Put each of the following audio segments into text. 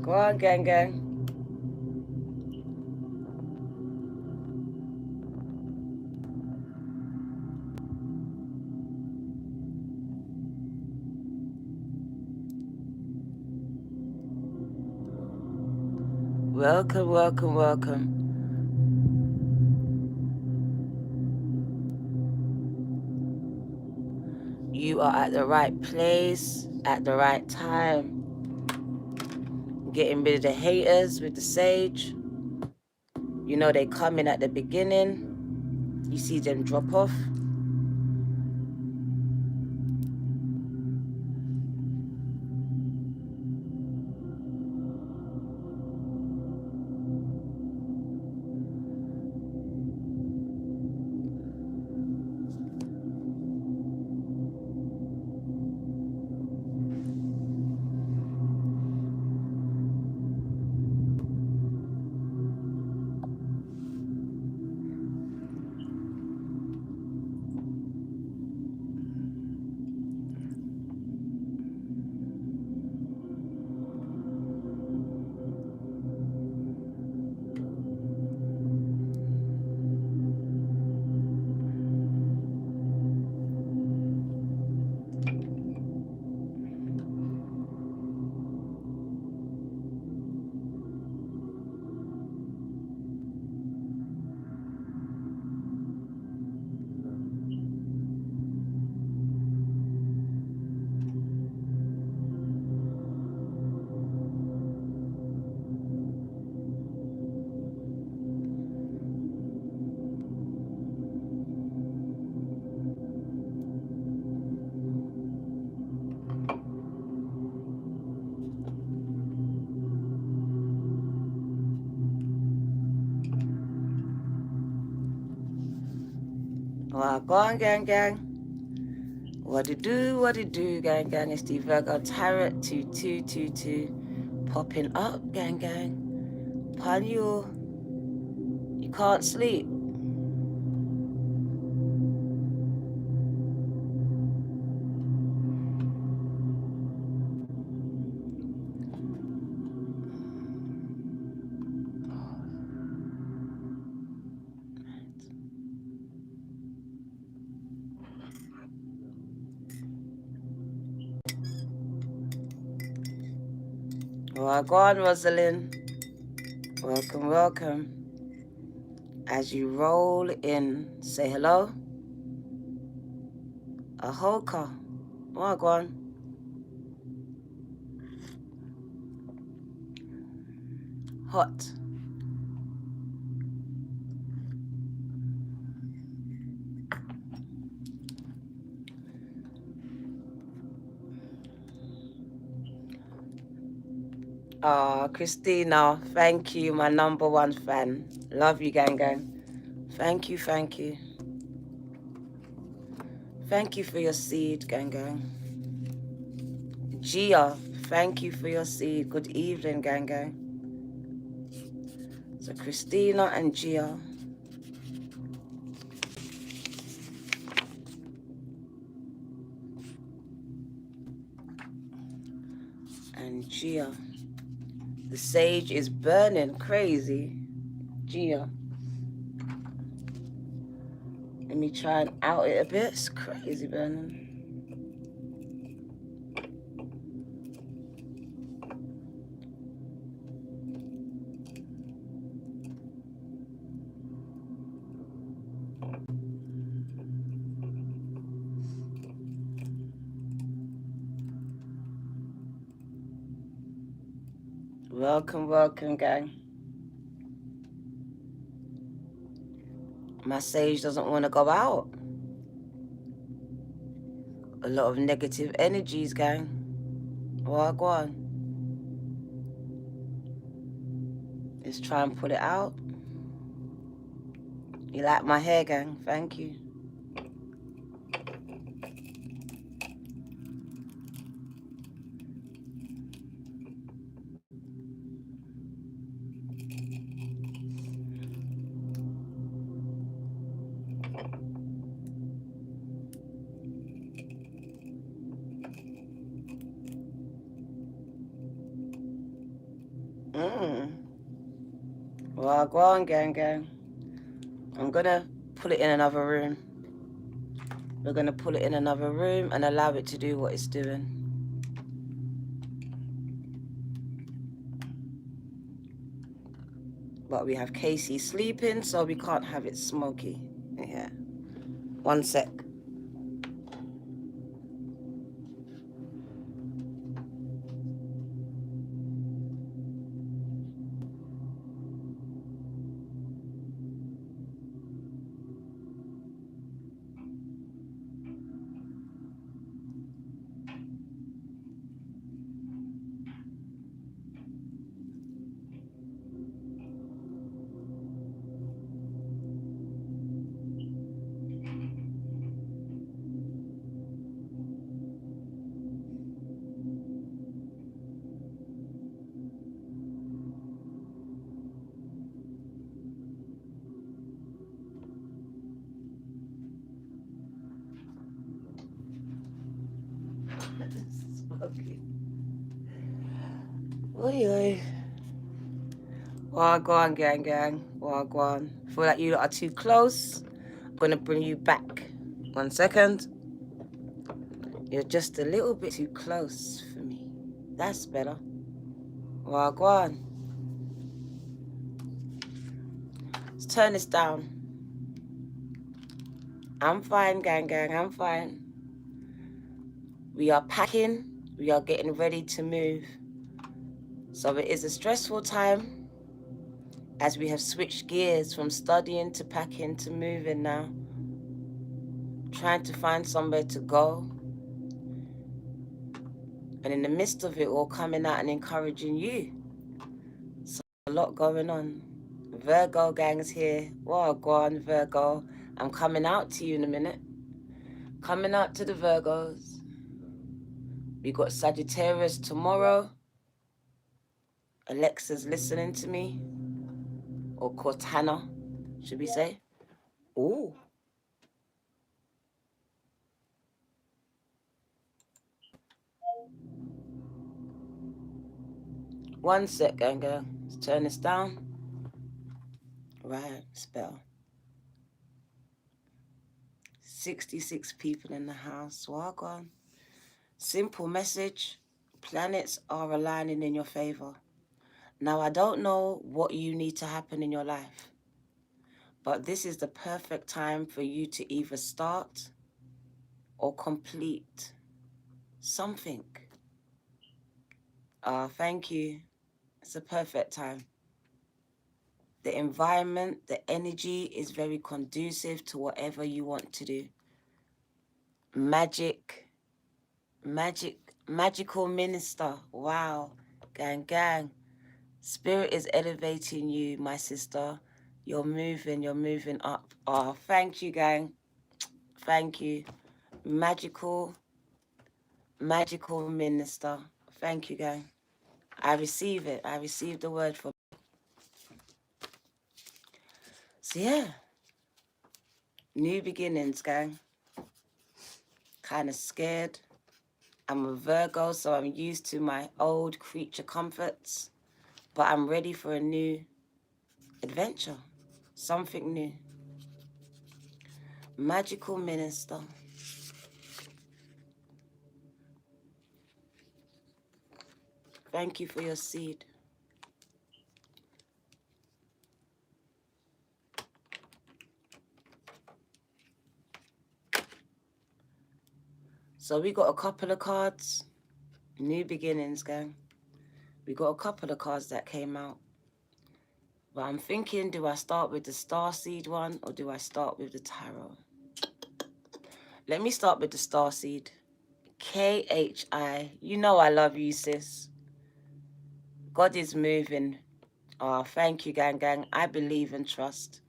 Go on, gang, gang. Welcome, welcome, welcome. You are at the right place at the right time. Getting rid of the haters with the sage. You know they come in at the beginning. You see them drop off. Go on, gang, gang. What it do, gang, gang. It's the Virgo Tarot 2222 popping up, gang, gang. Pan you can't sleep. Go on, Rosalind. Welcome, welcome. As you roll in, say hello. Ahoka. Go on. Hot. Christina, thank you, my #1 fan. Love you, gang, gang. Thank you, thank you. Thank you for your seed, gang, gang. Gia, thank you for your seed. Good evening, gang, gang. So Christina and Gia. And Gia. The sage is burning crazy. Gia. Let me try and out it a bit. It's crazy burning. Welcome, welcome, gang. My sage doesn't want to go out. A lot of negative energies, gang. Go on. Let's try and put it out. You like my hair, gang? Thank you. Well, go on, gang. I'm gonna put it in another room. We're gonna put it in another room and allow it to do what it's doing. But we have Casey sleeping, so we can't have it smoky. Yeah. 1 sec. Smoky. Oi, oi. Well, go on, gang. Well, go on. Feel like you lot are too close. I'm gonna bring you back. 1 second. You're just a little bit too close for me. That's better. Well, go on. Let's turn this down. I'm fine, gang. I'm fine. We are packing. We are getting ready to move. So it is a stressful time as we have switched gears from studying to packing to moving now. Trying to find somewhere to go. And in the midst of it all, coming out and encouraging you. So a lot going on. Virgo gang's here. Well, go on, Virgo. I'm coming out to you in a minute. Coming out to the Virgos. We got Sagittarius tomorrow. Alexa's listening to me. Or Cortana, should we say? Ooh. One sec, gang. Let's turn this down. Right, spell. 66 people in the house. Walk on. Simple message. Planets are aligning in your favor. Now, I don't know what you need to happen in your life, but this is the perfect time for you to either start or complete something. Thank you. It's a perfect time. The environment, the energy is very conducive to whatever you want to do. Magical minister. Wow. Gang. Spirit is elevating you, my sister. You're moving up. Oh, thank you, gang. Thank you. Magical minister. Thank you, gang. I receive it. I received the word from. So yeah. New beginnings, gang. Kind of scared. I'm a Virgo, so I'm used to my old creature comforts. But I'm ready for a new adventure. Something new. Magical minister. Thank you for your seed. So we got a couple of cards. New beginnings, gang. We got a couple of cards that came out. But I'm thinking, do I start with the starseed one or do I start with the tarot? Let me start with the starseed. KHI. You know I love you, sis. God is moving. Oh, thank you, gang. I believe and trust.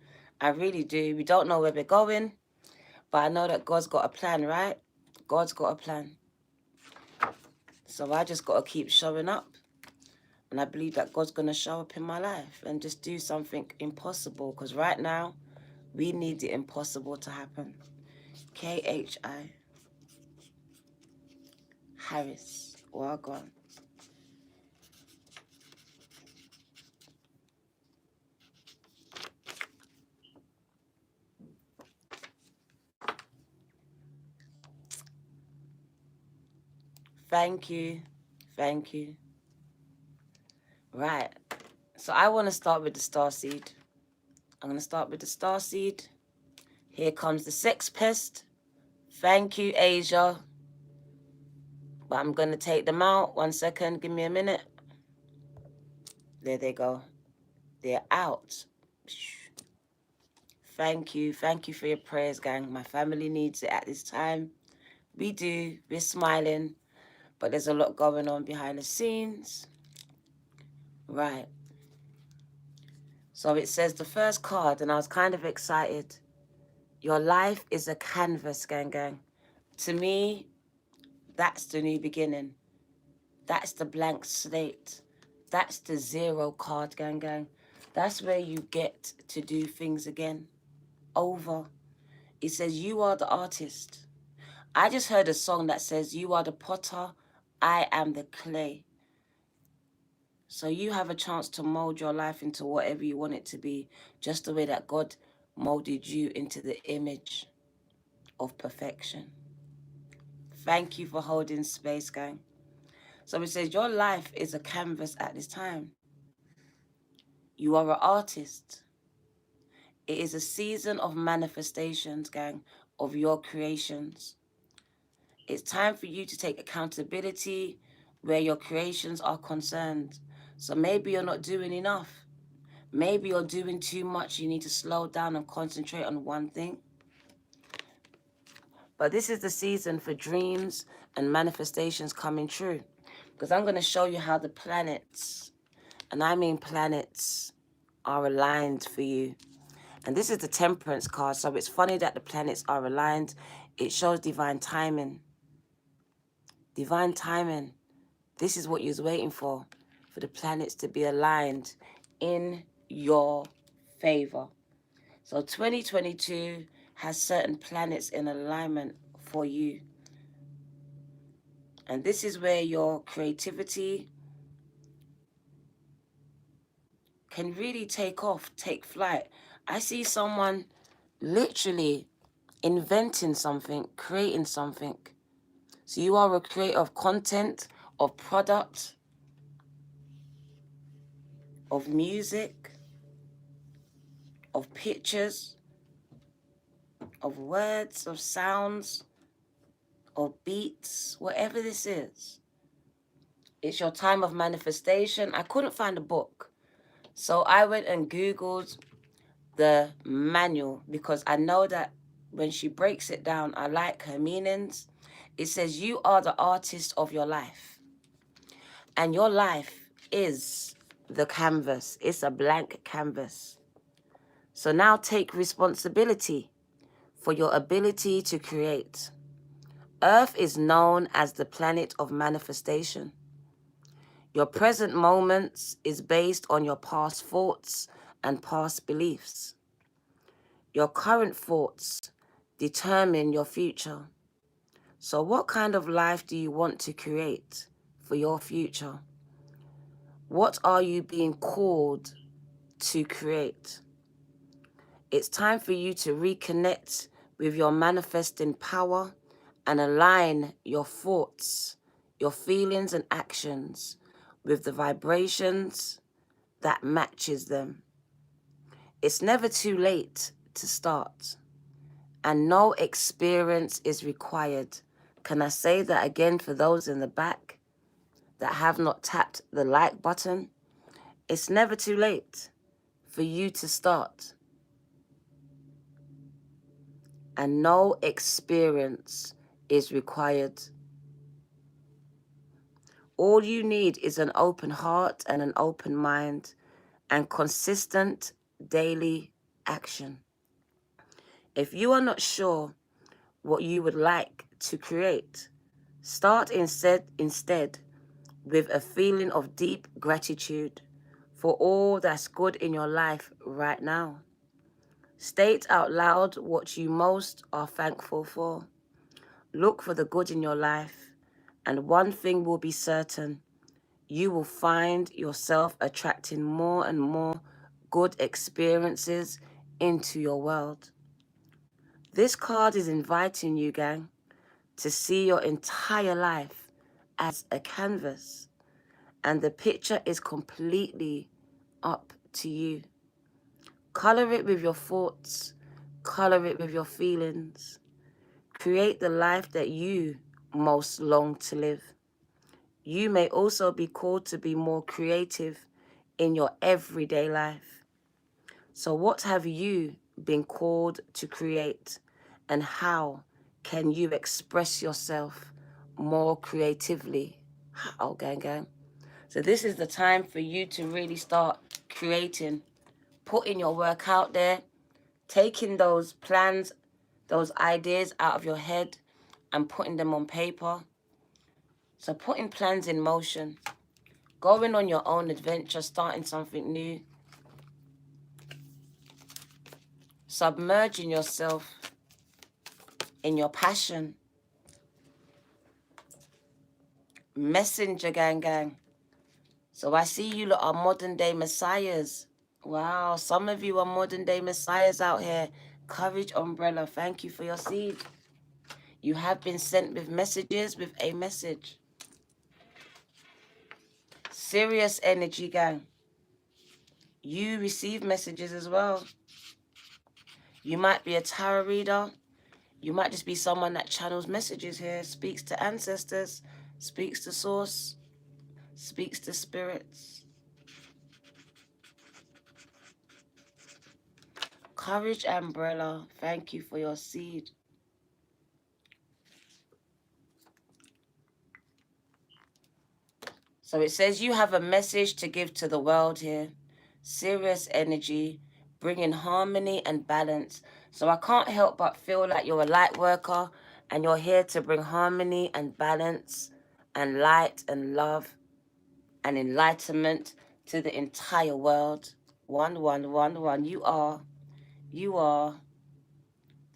I really do. We don't know where we're going, but I know that God's got a plan, right? God's got a plan. So I just got to keep showing up. And I believe that God's going to show up in my life and just do something impossible. Because right now, we need the impossible to happen. KHI. Harris. Well gone. Thank you. Thank you. Right. So I want to start with the star seed. I'm going to start with the star seed. Here comes the sex pest. Thank you, Asia. But I'm going to take them out. 1 second. Give me a minute. There they go. They're out. Thank you. Thank you for your prayers, gang. My family needs it at this time. We do. We're smiling. But there's a lot going on behind the scenes. Right. So it says the first card, and I was kind of excited. Your life is a canvas, gang, gang. To me, that's the new beginning. That's the blank slate. That's the 0 card, gang, gang. That's where you get to do things again. Over. It says you are the artist. I just heard a song that says you are the potter, I am the clay. So you have a chance to mold your life into whatever you want it to be, just the way that God molded you into the image of perfection. Thank you for holding space, gang. So it says your life is a canvas at this time. You are an artist. It is a season of manifestations, gang, of your creations. It's time for you to take accountability where your creations are concerned. So maybe you're not doing enough. Maybe you're doing too much. You need to slow down and concentrate on one thing. But this is the season for dreams and manifestations coming true. Because I'm going to show you how the planets, and I mean planets, are aligned for you. And this is the Temperance card. So it's funny that the planets are aligned. It shows divine timing. Divine timing. This is what you was waiting for the planets to be aligned in your favor. So 2022 has certain planets in alignment for you. And this is where your creativity can really take off, take flight. I see someone literally inventing something, creating something. So you are a creator of content, of product, of music, of pictures, of words, of sounds, of beats, whatever this is. It's your time of manifestation. I couldn't find a book. So I went and Googled the manual because I know that when she breaks it down, I like her meanings. It says you are the artist of your life. And your life is the canvas. It's a blank canvas. So now take responsibility for your ability to create. Earth is known as the planet of manifestation. Your present moments is based on your past thoughts and past beliefs. Your current thoughts determine your future. So what kind of life do you want to create for your future? What are you being called to create? It's time for you to reconnect with your manifesting power and align your thoughts, your feelings and actions with the vibrations that matches them. It's never too late to start, and no experience is required. Can I say that again for those in the back that have not tapped the like button? It's never too late for you to start, and no experience is required. All you need is an open heart and an open mind and consistent daily action. If you are not sure what you would like to create, start instead with a feeling of deep gratitude for all that's good in your life right now. State out loud what you most are thankful for. Look for the good in your life, and one thing will be certain: you will find yourself attracting more and more good experiences into your world. This card is inviting you, gang, to see your entire life as a canvas, and the picture is completely up to you. Color it with your thoughts, color it with your feelings. Create the life that you most long to live. You may also be called to be more creative in your everyday life. So what have you been called to create, and how can you express yourself more creatively? How, gang, gang? So this is the time for you to really start creating, putting your work out there, taking those plans, those ideas out of your head and putting them on paper. So putting plans in motion, going on your own adventure, starting something new, submerging yourself in your passion. Messenger, gang, gang. So I see you lot are modern day messiahs. Wow, some of you are modern day messiahs out here. Courage umbrella, thank you for your seed. You have been sent with messages, with a message. Serious energy, gang. You receive messages as well. You might be a tarot reader. You might just be someone that channels messages here, speaks to ancestors, speaks to source, speaks to spirits. Courage umbrella, thank you for your seed. So it says you have a message to give to the world here. Serious energy, bringing harmony and balance. So I can't help but feel like you're a light worker and you're here to bring harmony and balance and light and love and enlightenment to the entire world. 1111, you are.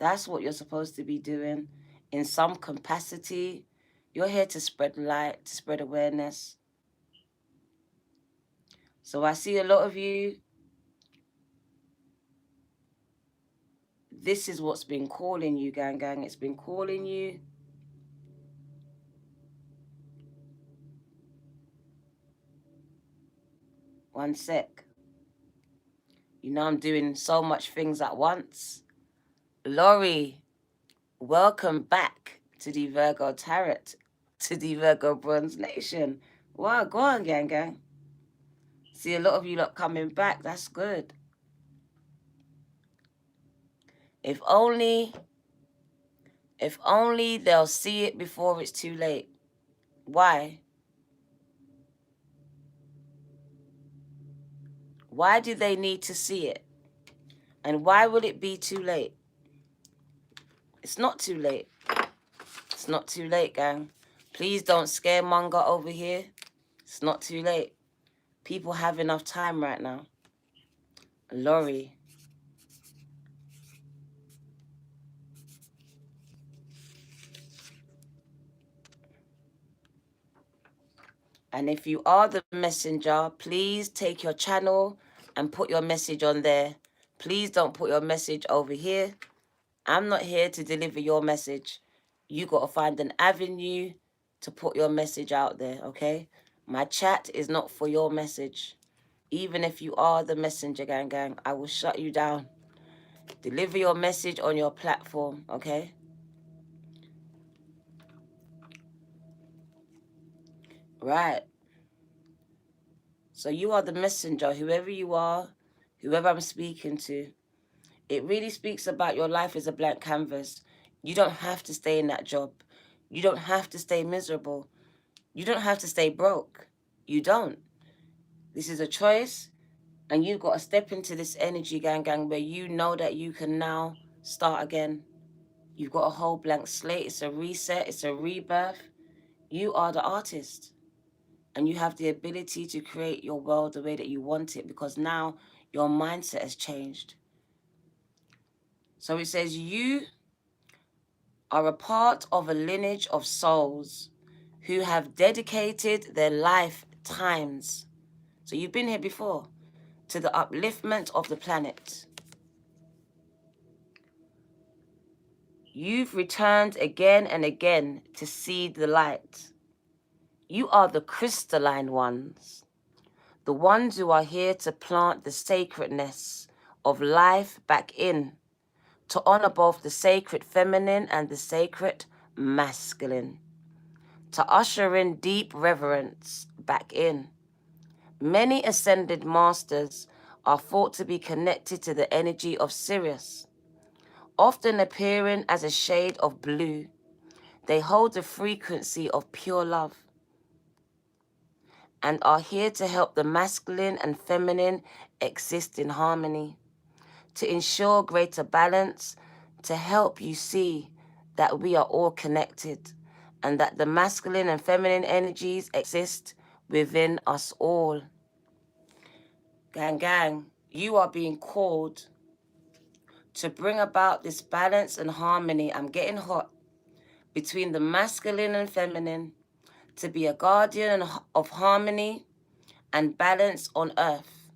That's what you're supposed to be doing in some capacity. You're here to spread light, to spread awareness. So I see a lot of you, this is what's been calling you, gang, gang. It's been calling you. One sec. You know I'm doing so much things at once. Laurie, welcome back to the Virgo Tarot, to the Virgo Bronze Nation. Wow, go on, gang, gang. See a lot of you lot coming back. That's good. If only they'll see it before it's too late. Why? Why do they need to see it? And why will it be too late? It's not too late. It's not too late, gang. Please don't scaremonger over here. It's not too late. People have enough time right now. Laurie. And if you are the messenger, please take your channel and put your message on there. Please don't put your message over here. I'm not here to deliver your message. You got to find an avenue to put your message out there, okay? My chat is not for your message. Even if you are the messenger, gang, gang, I will shut you down. Deliver your message on your platform, okay? Right. So you are the messenger, whoever you are, whoever I'm speaking to. It really speaks about your life as a blank canvas. You don't have to stay in that job. You don't have to stay miserable. You don't have to stay broke. You don't. This is a choice, and you've got to step into this energy, gang, gang, where you know that you can now start again. You've got a whole blank slate. It's a reset. It's a rebirth. You are the artist, and you have the ability to create your world the way that you want it, because now your mindset has changed. So it says you are a part of a lineage of souls who have dedicated their lifetimes. So you've been here before, to the upliftment of the planet. You've returned again and again to see the light. You are the crystalline ones, the ones who are here to plant the sacredness of life back in, to honor both the sacred feminine and the sacred masculine, to usher in deep reverence back in. Many ascended masters are thought to be connected to the energy of Sirius, often appearing as a shade of blue. They hold the frequency of pure love and are here to help the masculine and feminine exist in harmony, to ensure greater balance, to help you see that we are all connected and that the masculine and feminine energies exist within us all. Gang, gang, you are being called to bring about this balance and harmony. I'm getting hot between the masculine and feminine, to be a guardian of harmony and balance on earth.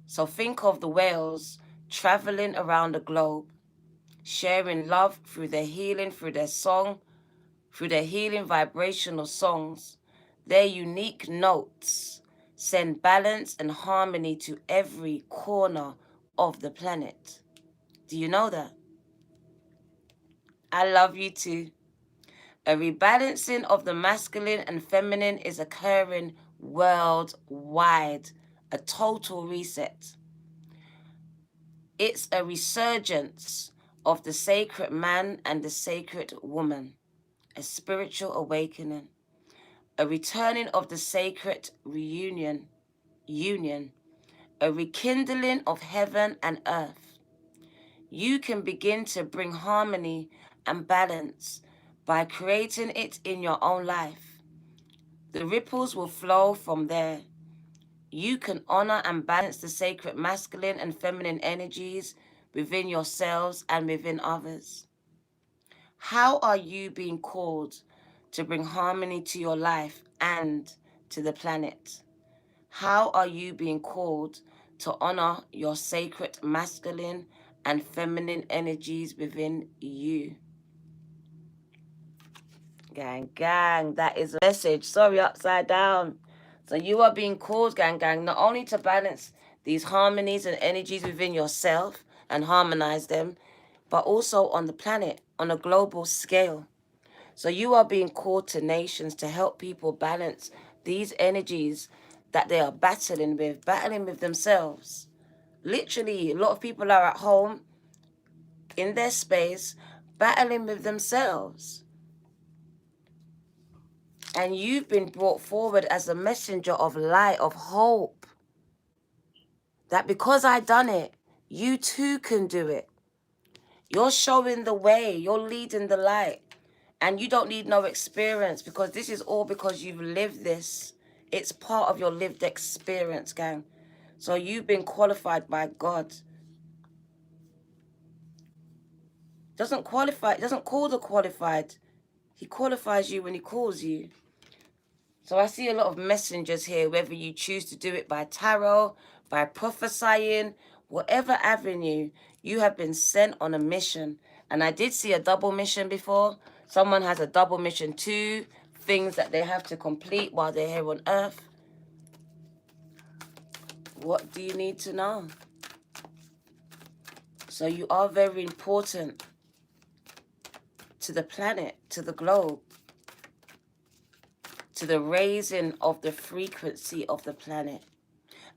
So think of the whales traveling around the globe, sharing love through their healing, through their song, through their healing vibrational songs. Their unique notes send balance and harmony to every corner of the planet. Do you know that? I love you too. A rebalancing of the masculine and feminine is occurring worldwide. A total reset. It's a resurgence of the sacred man and the sacred woman. A spiritual awakening. A returning of the sacred union. A rekindling of heaven and earth. You can begin to bring harmony and balance by creating it in your own life. The ripples will flow from there. You can honor and balance the sacred masculine and feminine energies within yourselves and within others. How are you being called to bring harmony to your life and to the planet? How are you being called to honor your sacred masculine and feminine energies within you? Gang, gang, that is a message. Sorry, upside down. So you are being called, gang, gang, not only to balance these harmonies and energies within yourself and harmonize them, but also on the planet, on a global scale. So you are being called to nations to help people balance these energies that they are battling with themselves. Literally, a lot of people are at home in their space battling with themselves. And you've been brought forward as a messenger of light, of hope. That because I done it, you too can do it. You're showing the way. You're leading the light. And you don't need no experience, because this is all because you've lived this. It's part of your lived experience, gang. So you've been qualified by God. Doesn't call the qualified. He qualifies you when he calls you. So I see a lot of messengers here, whether you choose to do it by tarot, by prophesying, whatever avenue, you have been sent on a mission. And I did see a double mission before. Someone has a double mission too, things that they have to complete while they're here on earth. What do you need to know? So you are very important to the planet, to the globe, to the raising of the frequency of the planet.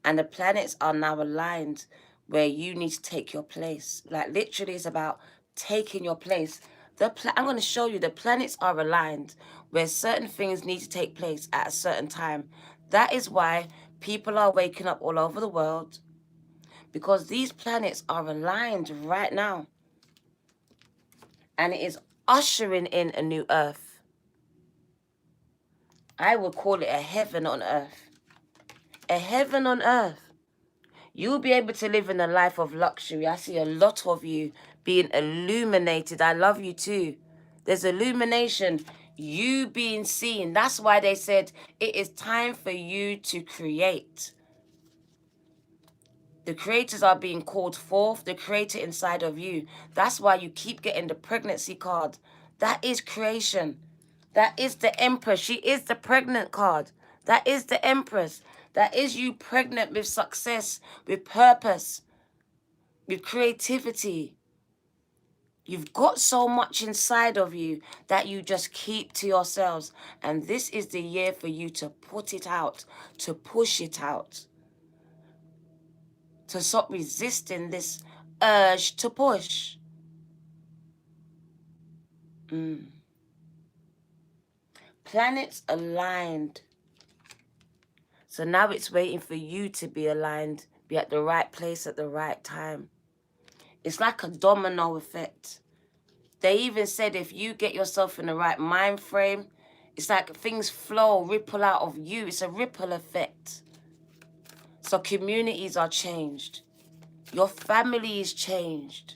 And the planets are now aligned where you need to take your place. Like literally it's about taking your place. I'm going to show you the planets are aligned where certain things need to take place at a certain time. That is why people are waking up all over the world, because these planets are aligned right now. And it is ushering in a new earth. I would call it a heaven on earth. A heaven on earth. You'll be able to live in a life of luxury. I see a lot of you being illuminated. I love you too. There's illumination. You being seen. That's why they said it is time for you to create. The creators are being called forth. The creator inside of you. That's why you keep getting the pregnancy card. That is creation. That is the Empress. She is the pregnant card. That is the Empress. That is you pregnant with success, with purpose, with creativity. You've got so much inside of you that you just keep to yourselves. And this is the year for you to put it out, to push it out, to stop resisting this urge to push. Planets aligned. So now it's waiting for you to be aligned, be at the right place at the right time. It's like a domino effect. They even said if you get yourself in the right mind frame, it's like things flow, ripple out of you. It's a ripple effect. So communities are changed. Your family is changed.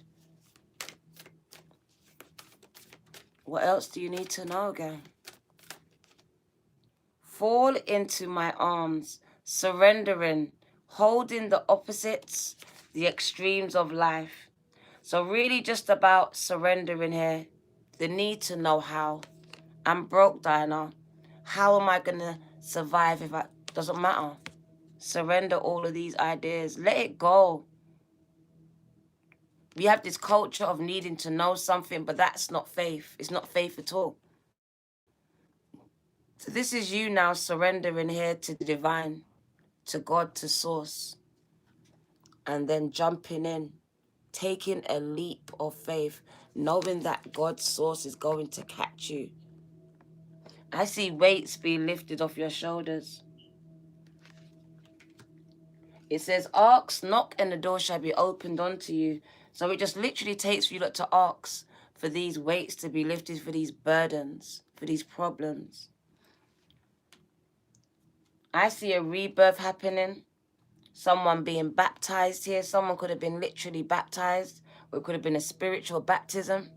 What else do you need to know, gang? Fall into my arms, surrendering, holding the opposites, the extremes of life. So really just about surrendering here. The need to know how. I'm broke, Diana. How am I going to survive if I... Doesn't matter. Surrender all of these ideas. Let it go. We have this culture of needing to know something, but that's not faith. It's not faith at all. So this is you now surrendering here to the divine, to God, to source. And then jumping in, taking a leap of faith, knowing that God's source is going to catch you. I see weights being lifted off your shoulders. It says, ask, knock, and the door shall be opened unto you. So it just literally takes for you to ask for these weights to be lifted, for these burdens, for these problems. I see a rebirth happening. Someone being baptized here. Someone could have been literally baptized, or it could have been a spiritual baptism.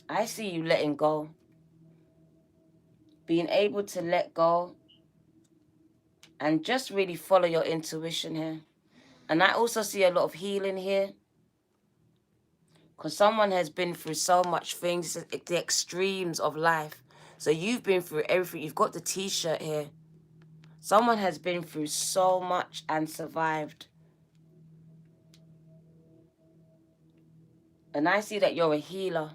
I see you letting go. Being able to let go and just really follow your intuition here. And I also see a lot of healing here. Because someone has been through so much things, the extremes of life. So you've been through everything. You've got the t-shirt here. Someone has been through so much and survived. And I see that you're a healer.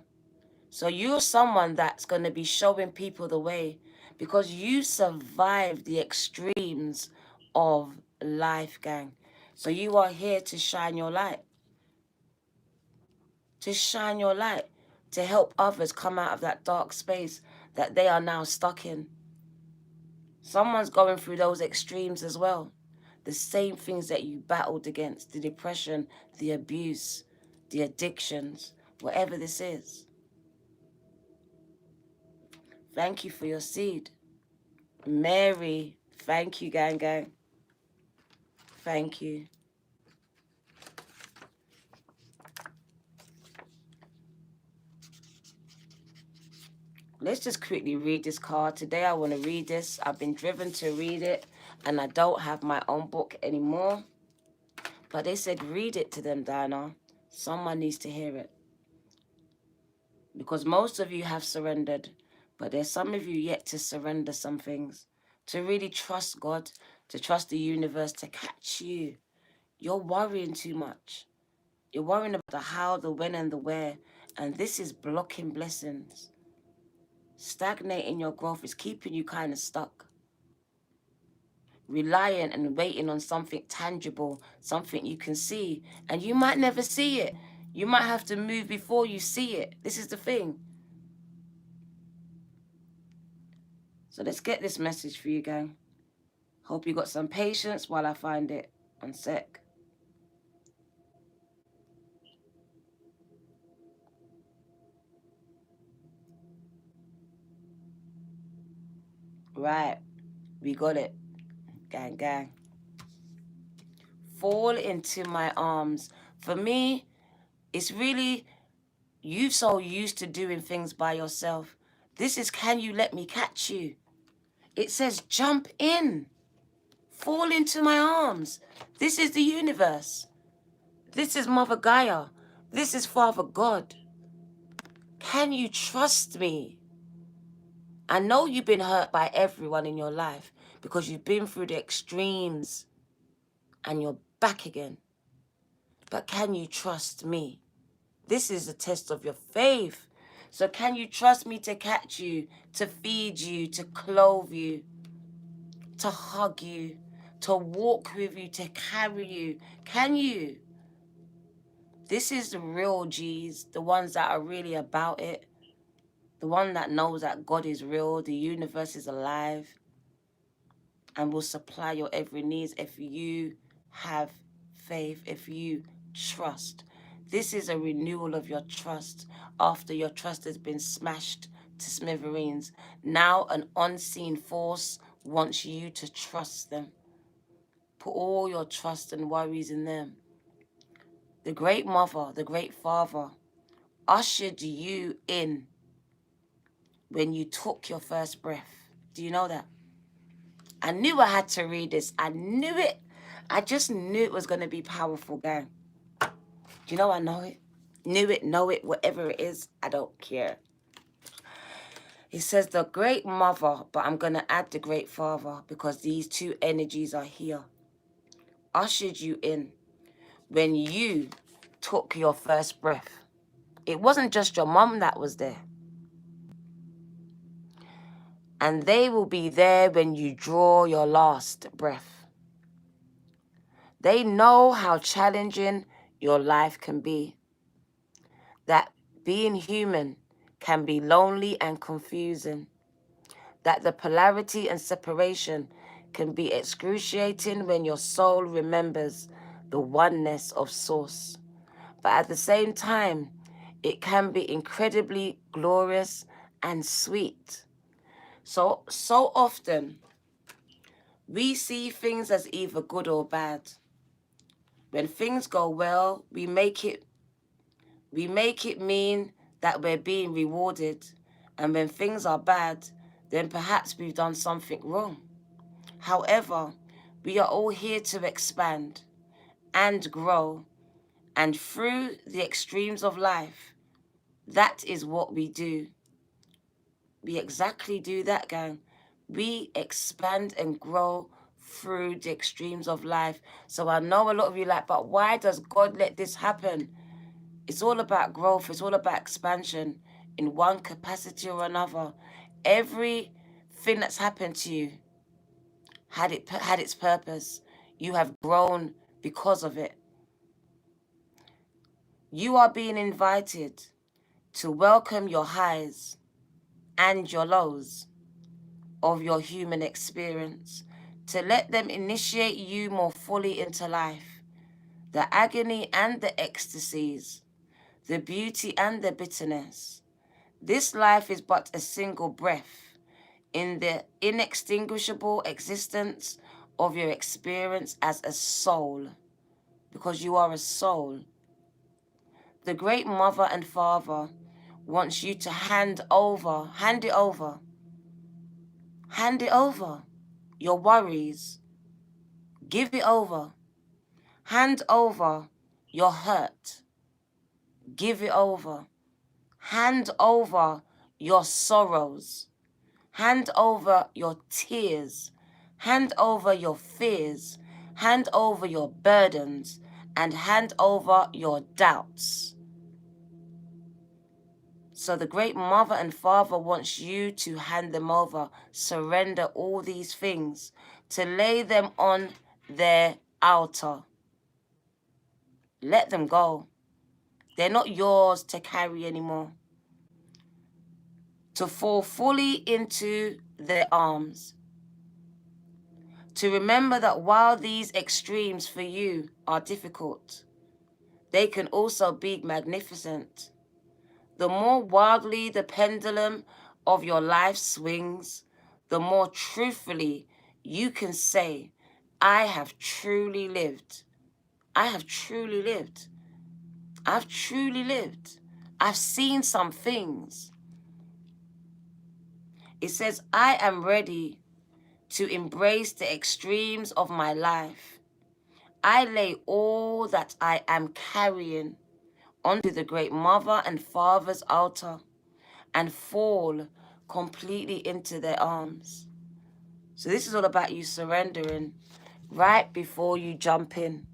So you're someone that's going to be showing people the way because you survived the extremes of life, gang. So you are here to shine your light. To shine your light. To help others come out of that dark space that they are now stuck in. Someone's going through those extremes as well. The same things that you battled against. The depression, the abuse, the addictions, whatever this is. Thank you for your seed. Mary, thank you, gang, gang. Thank you. Let's just quickly read this card. Today I want to read this. I've been driven to read it, and I don't have my own book anymore. But they said read it to them, Diana. Someone needs to hear it. Because most of you have surrendered, but there's some of you yet to surrender some things. To really trust God, to trust the universe, to catch you. You're worrying too much. You're worrying about the how, the when, and the where. And this is blocking blessings. Stagnating your growth is keeping you kind of stuck. Relying and waiting on something tangible, something you can see. And you might never see it. You might have to move before you see it. This is the thing. So let's get this message for you, gang. Hope you got some patience while I find it. One sec. Right. We got it. Gang, gang. Fall into my arms. For me, it's really, you're so used to doing things by yourself. This is, can you let me catch you? It says, jump in. Fall into my arms. This is the universe. This is Mother Gaia. This is Father God. Can you trust me? I know you've been hurt by everyone in your life because you've been through the extremes and you're back again. But can you trust me? This is a test of your faith. So can you trust me to catch you, to feed you, to clothe you, to hug you, to walk with you, to carry you? Can you? This is the real G's, the ones that are really about it. The one that knows that God is real, the universe is alive, and will supply your every need if you have faith, if you trust. This is a renewal of your trust after your trust has been smashed to smithereens. Now an unseen force wants you to trust them. Put all your trust and worries in them. The great mother, the great father, ushered you in when you took your first breath. Do you know that? I knew I had to read this. I knew it. I just knew it was going to be powerful, gang. Do you know I know it? Knew it, know it, whatever it is, I don't care. He says the great mother, but I'm going to add the great father because these two energies are here. Ushered you in when you took your first breath. It wasn't just your mom that was there. And they will be there when you draw your last breath. They know how challenging your life can be. That being human can be lonely and confusing. That the polarity and separation can be excruciating when your soul remembers the oneness of Source. But at the same time, it can be incredibly glorious and sweet. So often, we see things as either good or bad. When things go well, we make it mean that we're being rewarded. And when things are bad, then perhaps we've done something wrong. However, we are all here to expand and grow. And through the extremes of life, that is what we do. We exactly do that, gang. We expand and grow through the extremes of life. So I know a lot of you like, but why does God let this happen? It's all about growth. It's all about expansion in one capacity or another. Everything that's happened to you had its purpose. You have grown because of it. You are being invited to welcome your highs and your lows of your human experience, to let them initiate you more fully into life, the agony and the ecstasies, the beauty and the bitterness. This life is but a single breath in the inextinguishable existence of your experience as a soul, because you are a soul. The great mother and father wants you to hand it over your worries. Give it over. Hand over your hurt. Give it over. Hand over your sorrows. Hand over your tears. Hand over your fears. Hand over your burdens. And hand over your doubts. So the great mother and father wants you to hand them over. Surrender all these things. To lay them on their altar. Let them go. They're not yours to carry anymore. To fall fully into their arms. To remember that while these extremes for you are difficult, they can also be magnificent. The more wildly the pendulum of your life swings, the more truthfully you can say, I have truly lived. I have truly lived. I've truly lived. I've seen some things. It says, I am ready to embrace the extremes of my life. I lay all that I am carrying onto the great mother and father's altar. and fall completely into their arms. So this is all about you surrendering right before you jump in,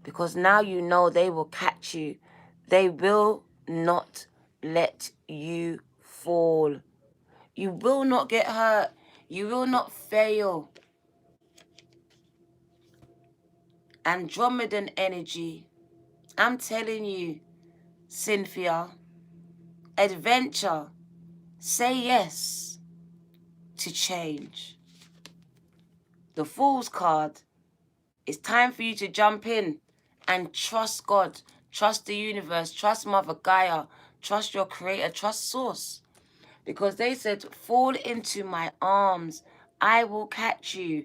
because now you know they will catch you. They will not let you fall. You will not get hurt. You will not fail. Andromedan energy. I'm telling you, Cynthia, adventure. Say yes to change. The Fool's card. It's time for you to jump in and trust God, trust the universe, trust Mother Gaia, trust your creator, trust Source. Because they said, fall into my arms. I will catch you.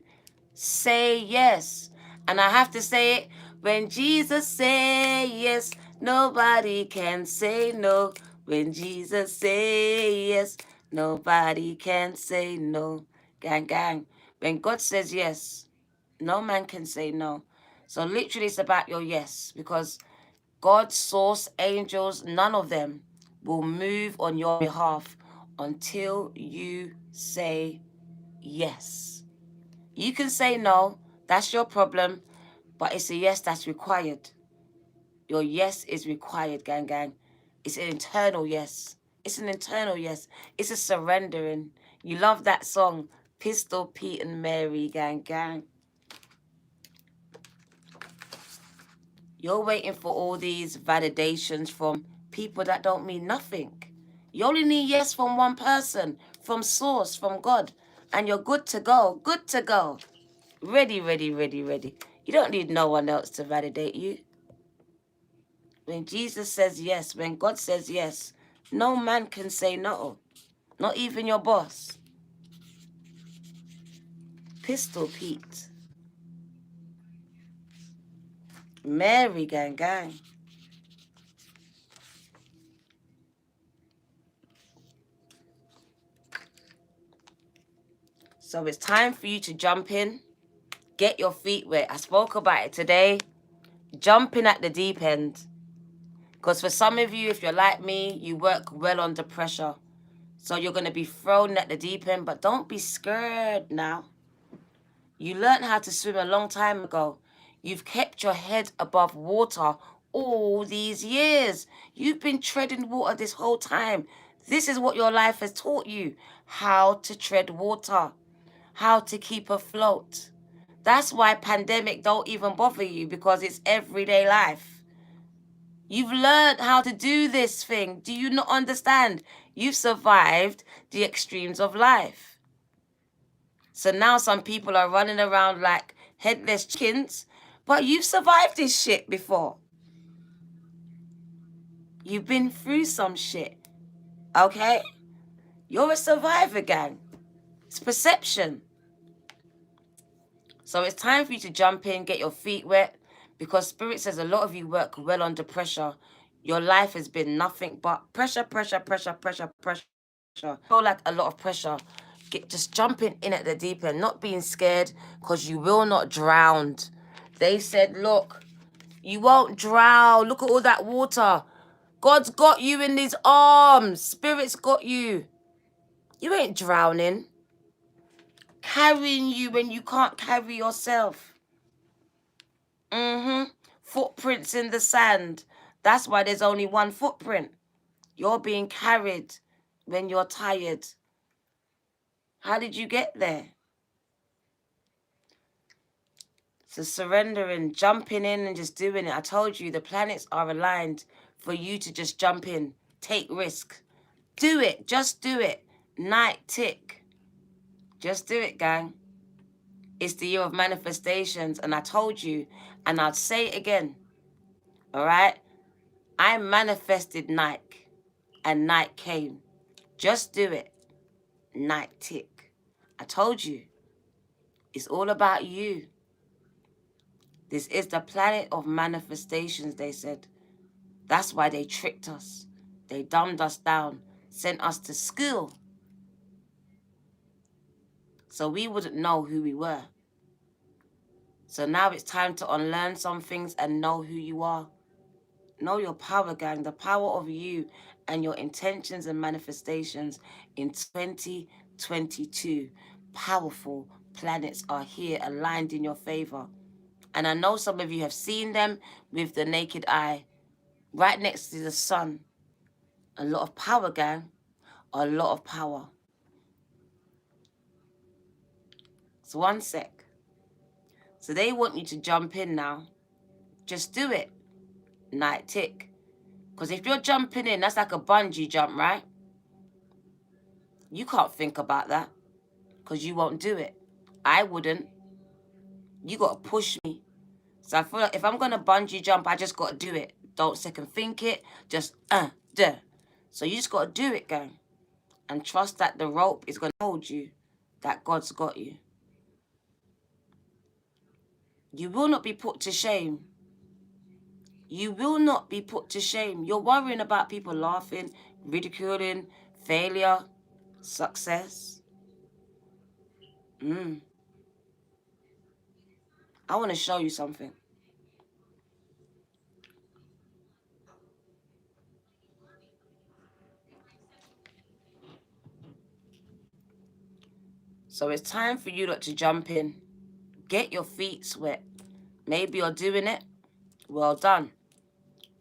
Say yes. And I have to say it, when Jesus say yes, nobody can say no. When Jesus say yes, nobody can say no. Gang, gang. When God says yes, no man can say no. So literally it's about your yes, because God, Source, angels, none of them will move on your behalf until you say yes. You can say no, that's your problem, but it's a yes that's required. Your yes is required, gang, gang. It's an internal yes. It's an internal yes. It's a surrendering. You love that song, Pistol Pete and Mary, gang, gang. You're waiting for all these validations from people that don't mean nothing. You only need yes from one person, from Source, from God, and you're good to go, good to go. Ready, ready, ready, ready. You don't need no one else to validate you. When Jesus says yes, when God says yes, no man can say no. Not even your boss. Pistol Pete. Mary, gang, gang. So it's time for you to jump in. Get your feet wet. I spoke about it today. Jumping at the deep end. Because for some of you, if you're like me, you work well under pressure. So you're going to be thrown at the deep end, but don't be scared now. You learned how to swim a long time ago. You've kept your head above water all these years. You've been treading water this whole time. This is what your life has taught you. How to tread water. How to keep afloat. That's why pandemic don't even bother you, because it's everyday life. You've learned how to do this thing. Do you not understand? You've survived the extremes of life. So now some people are running around like headless chickens, but you've survived this shit before. You've been through some shit, okay? You're a survivor, gang. It's perception. So it's time for you to jump in, get your feet wet, because Spirit says a lot of you work well under pressure. Your life has been nothing but pressure, pressure, pressure, pressure, pressure. Feel like a lot of pressure. Just jumping in at the deep end, not being scared, because you will not drown. They said, look, you won't drown. Look at all that water. God's got you in his arms. Spirit's got you. You ain't drowning. Carrying you when you can't carry yourself. Footprints in the sand. That's why there's only one footprint. You're being carried when you're tired. How did you get there? So surrendering, jumping in and just doing it. I told you the planets are aligned for you to just jump in. Take risk. Do it. Just do it. Night tick. Just do it, gang. It's the year of manifestations. And I told you, and I'll say it again. All right? I manifested night, and night came. Just do it. Night tick. I told you. It's all about you. This is the planet of manifestations, they said. That's why they tricked us. They dumbed us down, sent us to school, so we wouldn't know who we were. So now it's time to unlearn some things and know who you are. Know your power, gang, the power of you and your intentions and manifestations in 2022. Powerful planets are here aligned in your favor. And I know some of you have seen them with the naked eye, right next to the sun. A lot of power, gang. A lot of power. So one sec. So they want you to jump in now. Just do it. Night tick. Because if you're jumping in, that's like a bungee jump, right? You can't think about that because you won't do it. I wouldn't. You got to push me. So I feel like if I'm going to bungee jump, I just got to do it. Don't second think it. Just, duh. So you just got to do it, gang. And trust that the rope is going to hold you. That God's got you. You will not be put to shame. You will not be put to shame. You're worrying about people laughing, ridiculing, failure, success. I want to show you something. So it's time for you lot to jump in. Get your feet wet. Maybe you're doing it. Well done.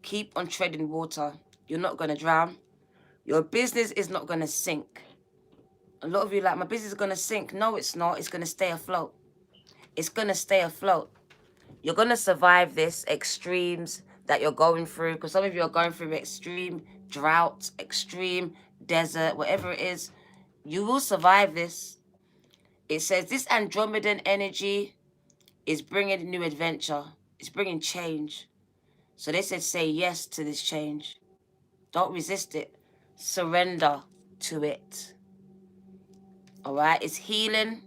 Keep on treading water. You're not going to drown. Your business is not going to sink. A lot of you like, my business is going to sink. No, it's not. It's going to stay afloat. It's going to stay afloat. You're going to survive this extremes that you're going through. Because some of you are going through extreme drought, extreme desert, whatever it is. You will survive this. It says this Andromedan energy is bringing new adventure. It's bringing change. So they said say yes to this change. Don't resist it. Surrender to it. All right? It's healing.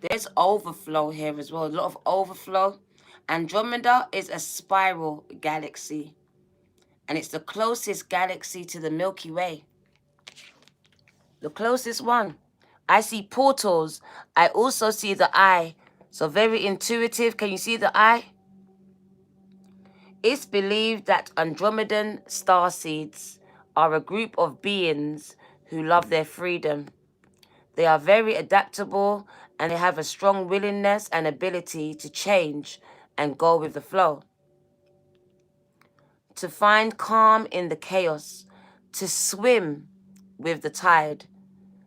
There's overflow here as well. A lot of overflow. Andromeda is a spiral galaxy. And it's the closest galaxy to the Milky Way. The closest one. I see portals. I also see the eye. So very intuitive. Can you see the eye? It's believed that Andromedan starseeds are a group of beings who love their freedom. They are very adaptable and they have a strong willingness and ability to change and go with the flow. To find calm in the chaos, to swim with the tide.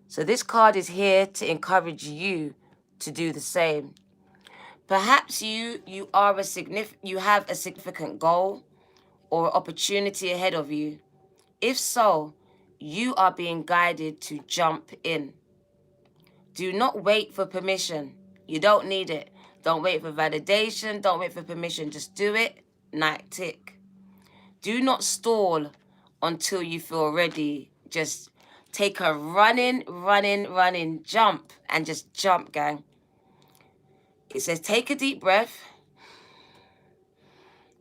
So this card is here to encourage you to do the same. Perhaps you have a significant goal or opportunity ahead of you. If so, you are being guided to jump in. Do not wait for permission. You don't need it. Don't wait for validation. Don't wait for permission. Just do it. Night tick. Do not stall until you feel ready. Just take a running jump and just jump, gang. It says take a deep breath.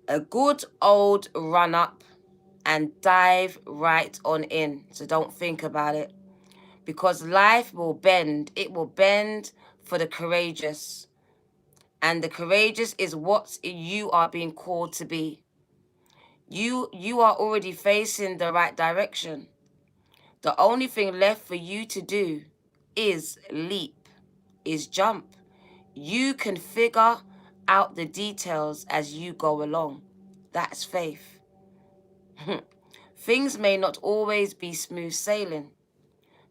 A good old run up and dive right on in. So don't think about it. Because life will bend. It will bend for the courageous. And the courageous is what you are being called to be. You are already facing the right direction. The only thing left for you to do is leap, is jump. You can figure out the details as you go along. That's faith. Things may not always be smooth sailing.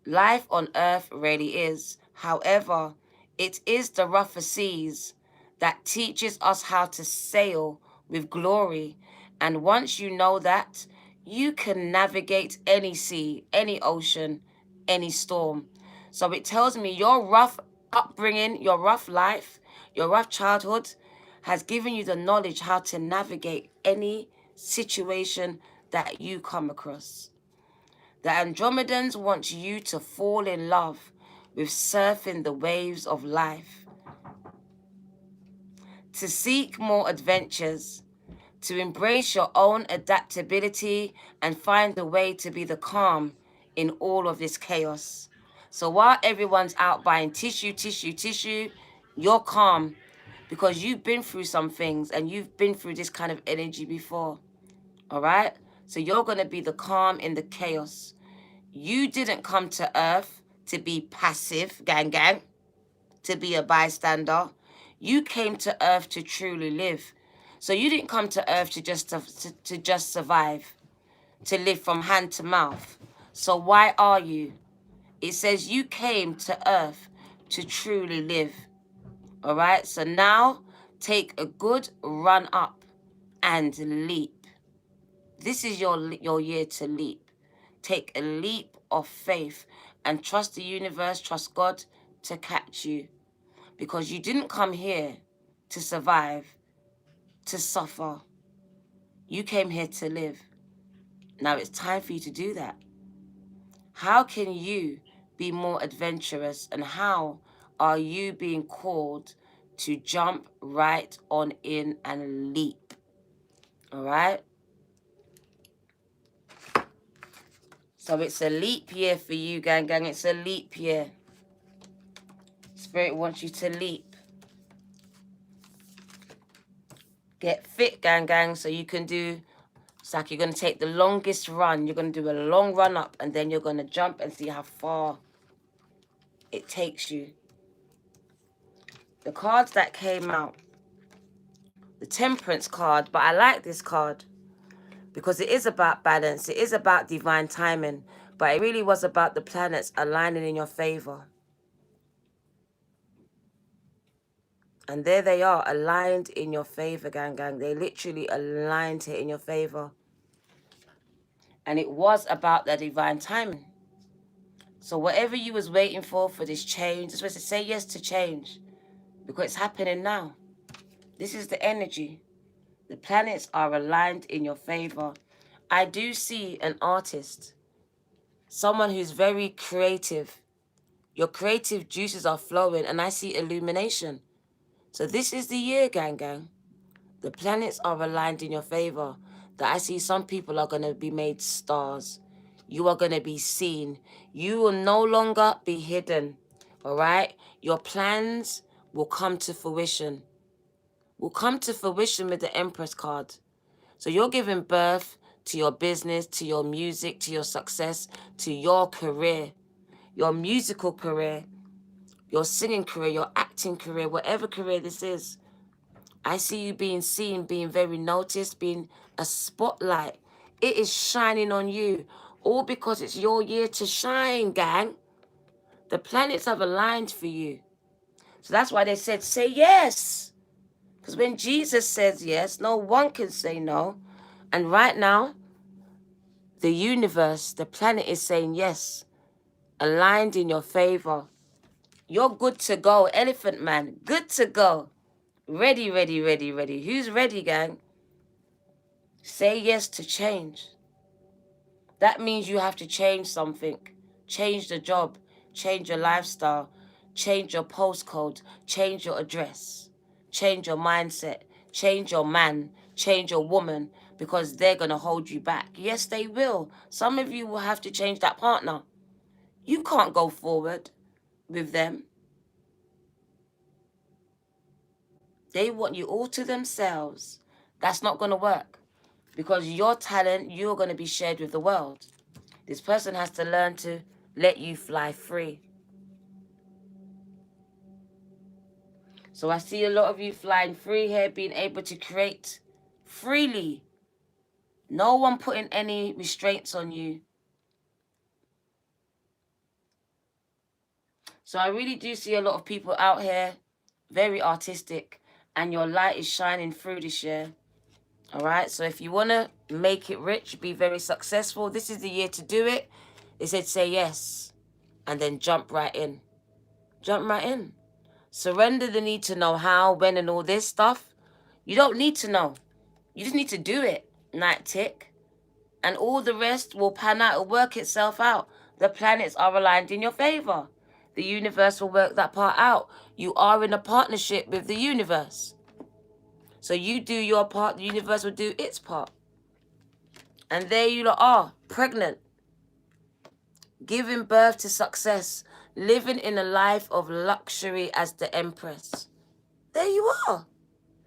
Life on earth really is. However, it is the rougher seas that teaches us how to sail with glory. And once you know that, you can navigate any sea, any ocean, any storm. So it tells me your rough upbringing, your rough life, your rough childhood has given you the knowledge how to navigate any situation that you come across. The Andromedans want you to fall in love with surfing the waves of life, to seek more adventures, to embrace your own adaptability and find a way to be the calm in all of this chaos. So while everyone's out buying tissue, you're calm because you've been through some things and you've been through this kind of energy before. All right? So you're going to be the calm in the chaos. You didn't come to earth to be passive, gang, gang, to be a bystander. You came to earth to truly live. So you didn't come to earth to just survive, to live from hand to mouth. So why are you? It says you came to earth to truly live. All right? So now take a good run up and leap. This is your year to leap. Take a leap of faith and trust the universe, trust God to catch you. Because you didn't come here to survive, to suffer. You came here to live. Now it's time for you to do that. How can you be more adventurous, and how are you being called to jump right on in and leap? All right? So it's a leap year for you, gang, gang. It's a leap year. Spirit wants you to leap. Get fit, gang, gang, so you can do... It's like you're going to take the longest run. You're going to do a long run up, and then you're going to jump and see how far it takes you. The cards that came out, the Temperance card, but I like this card because it is about balance. It is about divine timing, but it really was about the planets aligning in your favor. And there they are, aligned in your favor, gang, gang. They literally aligned here in your favor. And it was about the divine timing. So whatever you was waiting for this change, it's supposed to say yes to change. Because it's happening now. This is the energy. The planets are aligned in your favor. I do see an artist. Someone who's very creative. Your creative juices are flowing, and I see illumination. So this is the year, gang, gang. The planets are aligned in your favor. That I see some people are going to be made stars. You are going to be seen. You will no longer be hidden. All right? Your plans will come to fruition. Will come to fruition with the Empress card. So you're giving birth to your business, to your music, to your success, to your career, your musical career, your singing career, your acting career, whatever career this is. I see you being seen, being very noticed, being a spotlight. It is shining on you, all because it's your year to shine, gang. The planets have aligned for you. So that's why they said, say yes. Because when Jesus says yes, no one can say no. And right now, the universe, the planet is saying yes, aligned in your favor. You're good to go, Elephant Man, good to go. Ready, ready, ready, ready. Who's ready, gang? Say yes to change. That means you have to change something. Change the job, change your lifestyle, change your postcode, change your address, change your mindset, change your man, change your woman, because they're going to hold you back. Yes, they will. Some of you will have to change that partner. You can't go forward with them. They want you all to themselves. That's not going to work, because your talent, you're going to be shared with the world. This person has to learn to let you fly free. So I see a lot of you flying free here, being able to create freely. No one putting any restraints on you. So I really do see a lot of people out here, very artistic, and your light is shining through this year. All right, so if you want to make it rich, be very successful, this is the year to do it. It said say yes, and then jump right in. Jump right in. Surrender the need to know how, when, and all this stuff. You don't need to know. You just need to do it, night tick. And all the rest will pan out, will work itself out. The planets are aligned in your favor. The universe will work that part out. You are in a partnership with the universe. So you do your part, the universe will do its part. And there you are, pregnant, giving birth to success, living in a life of luxury as the Empress. There you are.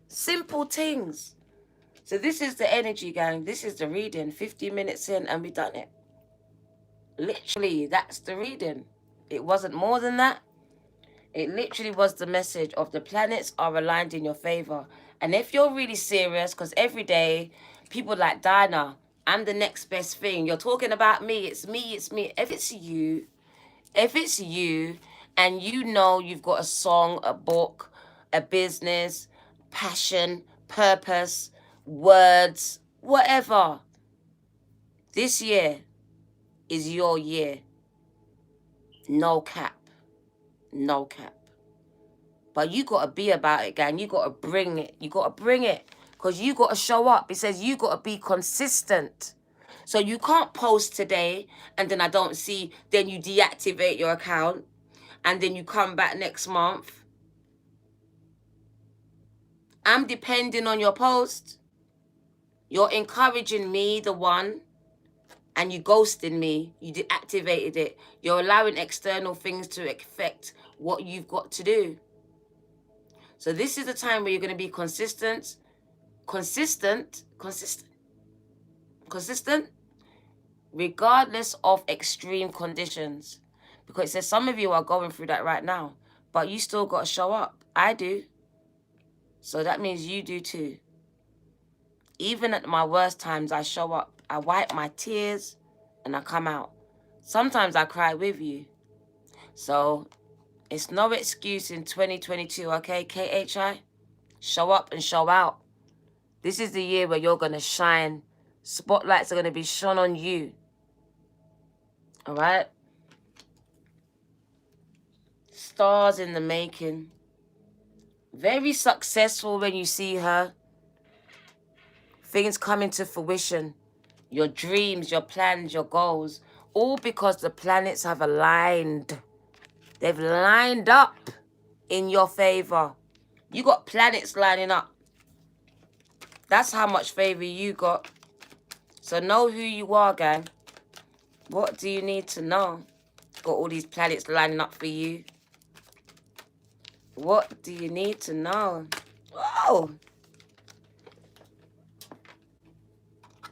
Simple things. So this is the energy, gang. This is the reading. 50 minutes in and we done it. Literally, that's the reading. It wasn't more than that. It literally was the message of the planets are aligned in your favor. And if you're really serious, because every day people like Dinah, I'm the next best thing. You're talking about me. It's me. It's me. If it's you, and you know you've got a song, a book, a business, passion, purpose, words, whatever, this year is your year. No cap. No cap. But you got to be about it, gang. You got to bring it. You got to bring it. Because you got to show up. It says you got to be consistent. So you can't post today and then I don't see, then you deactivate your account and then you come back next month. I'm depending on your post. You're encouraging me, the one, and you ghosting me. You deactivated it. You're allowing external things to affect what you've got to do. So this is the time where you're going to be consistent, regardless of extreme conditions. Because it says some of you are going through that right now, but you still got to show up. I do. So that means you do too. Even at my worst times, I show up. I wipe my tears and I come out. Sometimes I cry with you. So it's no excuse in 2022, okay, KHI? Show up and show out. This is the year where you're going to shine. Spotlights are going to be shone on you. All right? Stars in the making. Very successful when you see her. Things coming to fruition. Your dreams, your plans, your goals. All because the planets have aligned. They've lined up in your favor. You got planets lining up. That's how much favor you got. So know who you are, gang. What do you need to know? Got all these planets lining up for you. What do you need to know? Whoa!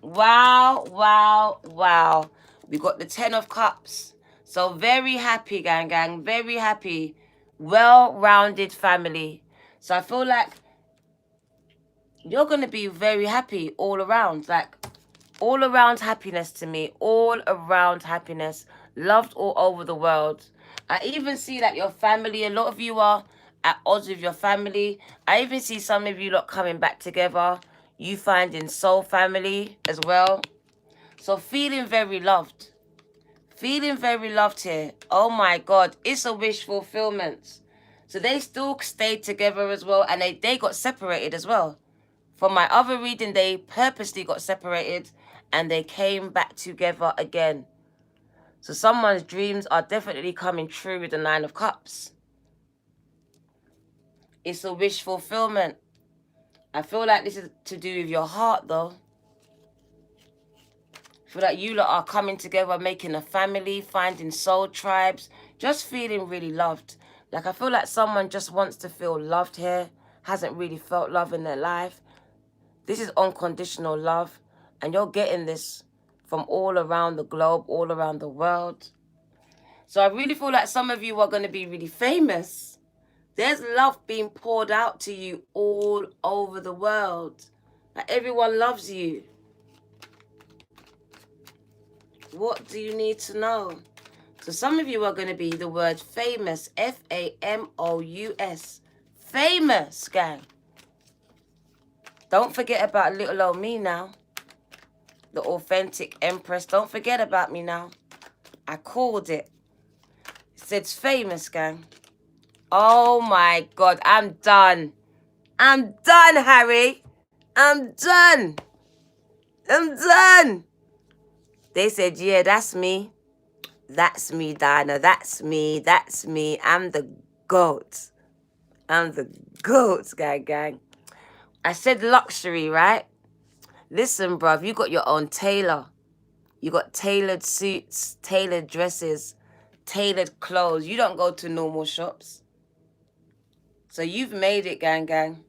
Wow, wow, wow. We got the 10 of Cups. So very happy, gang. Very happy. Well-rounded family. So I feel like you're going to be very happy all around. Like, all around happiness to me. All around happiness. Loved all over the world. I even see that your family, a lot of you are at odds with your family. I even see some of you lot coming back together. You finding soul family as well. So feeling very loved. Feeling very loved here. Oh my God. It's a wish fulfillment. So they still stayed together as well. And they got separated as well. From my other reading, they purposely got separated. And they came back together again. So someone's dreams are definitely coming true with the 9 of Cups. It's a wish fulfillment. I feel like this is to do with your heart, though. I feel like you lot are coming together, making a family, finding soul tribes, just feeling really loved. Like, I feel like someone just wants to feel loved here, hasn't really felt love in their life. This is unconditional love, and you're getting this from all around the globe, all around the world. So I really feel like some of you are going to be really famous. There's love being poured out to you all over the world. Like, everyone loves you. What do you need to know? So some of you are going to be the word famous. Famous. Famous, gang. Don't forget about little old me now. The authentic empress. Don't forget about me now. I called it. It says famous, gang. Oh my God, I'm done. I'm done, Harry. I'm done. I'm done. They said, yeah, that's me. That's me, Dinah. That's me. That's me. I'm the GOAT. I'm the GOAT, gang. I said luxury, right? Listen, bruv, you got your own tailor. You got tailored suits, tailored dresses, tailored clothes. You don't go to normal shops. So you've made it, gang.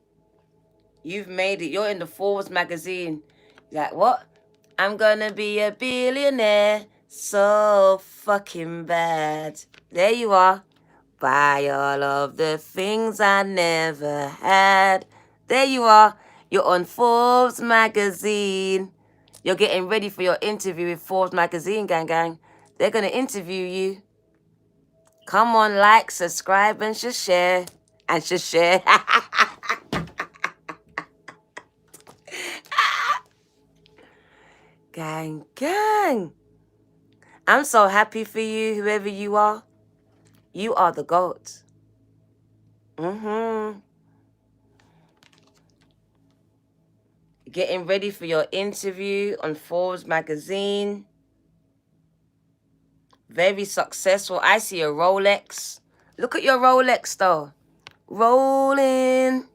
You've made it. You're in the Forbes magazine. Like, what? I'm gonna be a billionaire. So fucking bad. There you are. Buy all of the things I never had. There you are. You're on Forbes magazine. You're getting ready for your interview with Forbes magazine, gang gang. They're gonna interview you. Come on, like, subscribe, and just share. And just share. Gang, gang. I'm so happy for you, whoever you are. You are the GOAT. Getting ready for your interview on Forbes magazine. Very successful. I see a Rolex. Look at your Rolex, though. Rolling.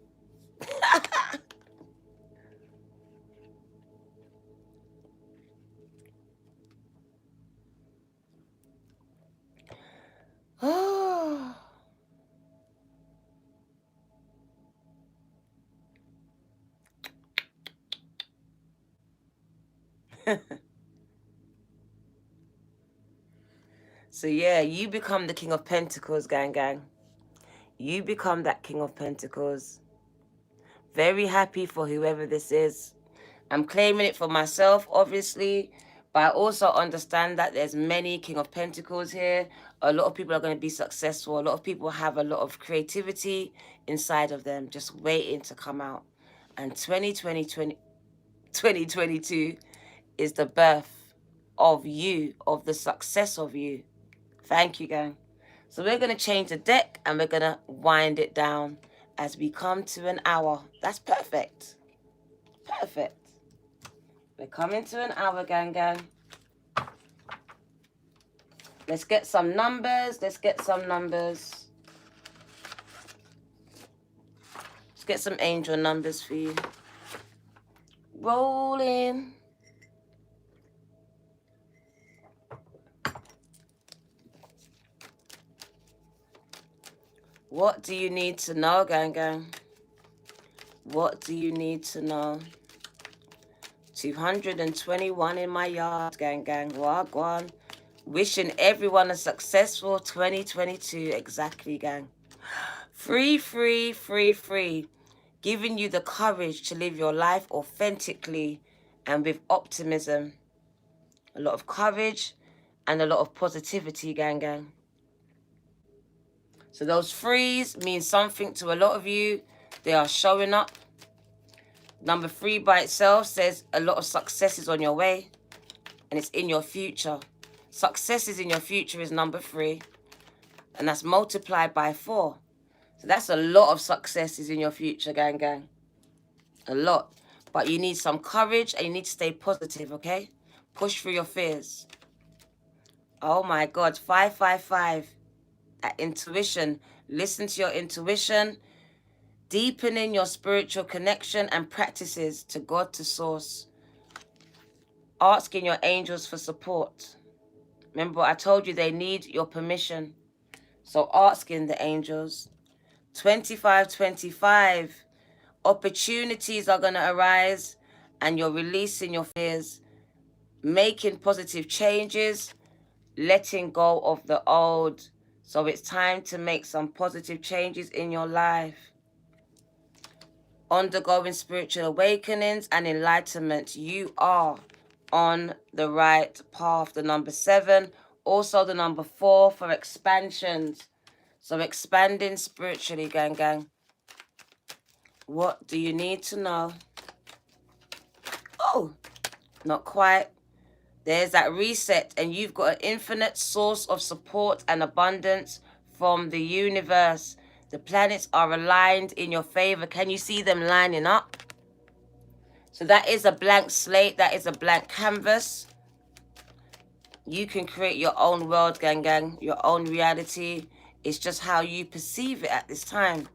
Oh. So yeah, you become the King of Pentacles, gang gang. You become that King of Pentacles. Very happy for whoever this is. I'm claiming it for myself, obviously, but I also understand that there's many King of Pentacles here. A lot of people are going to be successful. A lot of people have a lot of creativity inside of them, just waiting to come out. And 2022 is the birth of you, of the success of you. Thank you, gang. So we're going to change the deck and we're going to wind it down as we come to an hour. That's perfect. Perfect. We're coming to an hour, gang, gang. Let's get some numbers. Let's get some numbers. Let's get some angel numbers for you. Rolling. What do you need to know, gang, gang? What do you need to know? 221 in my yard, gang, gang. Wagwan. Wishing everyone a successful 2022. Exactly, gang. Free, free, free, free. Giving you the courage to live your life authentically and with optimism. A lot of courage and a lot of positivity, gang, gang. So those threes mean something to a lot of you. They are showing up. Number 3 by itself says a lot of success is on your way and it's in your future. Success is in your future is number 3. And that's multiplied by 4. So that's a lot of successes in your future, gang, gang. A lot. But you need some courage and you need to stay positive, okay? Push through your fears. Oh my God, 555. That intuition. Listen to your intuition. Deepening your spiritual connection and practices to God, to source. Asking your angels for support. Remember, I told you they need your permission. So asking the angels. 2525. Opportunities are going to arise and you're releasing your fears. Making positive changes. Letting go of the old. So it's time to make some positive changes in your life. Undergoing spiritual awakenings and enlightenment. You are on the right path. The number 7. Also the number 4 for expansions. So expanding spiritually, gang, gang. What do you need to know? Oh, not quite. There's that reset and you've got an infinite source of support and abundance from the universe. The planets are aligned in your favor. Can you see them lining up? So that is a blank slate. That is a blank canvas. You can create your own world, gang, gang. Your own reality. It's just how you perceive it at this time.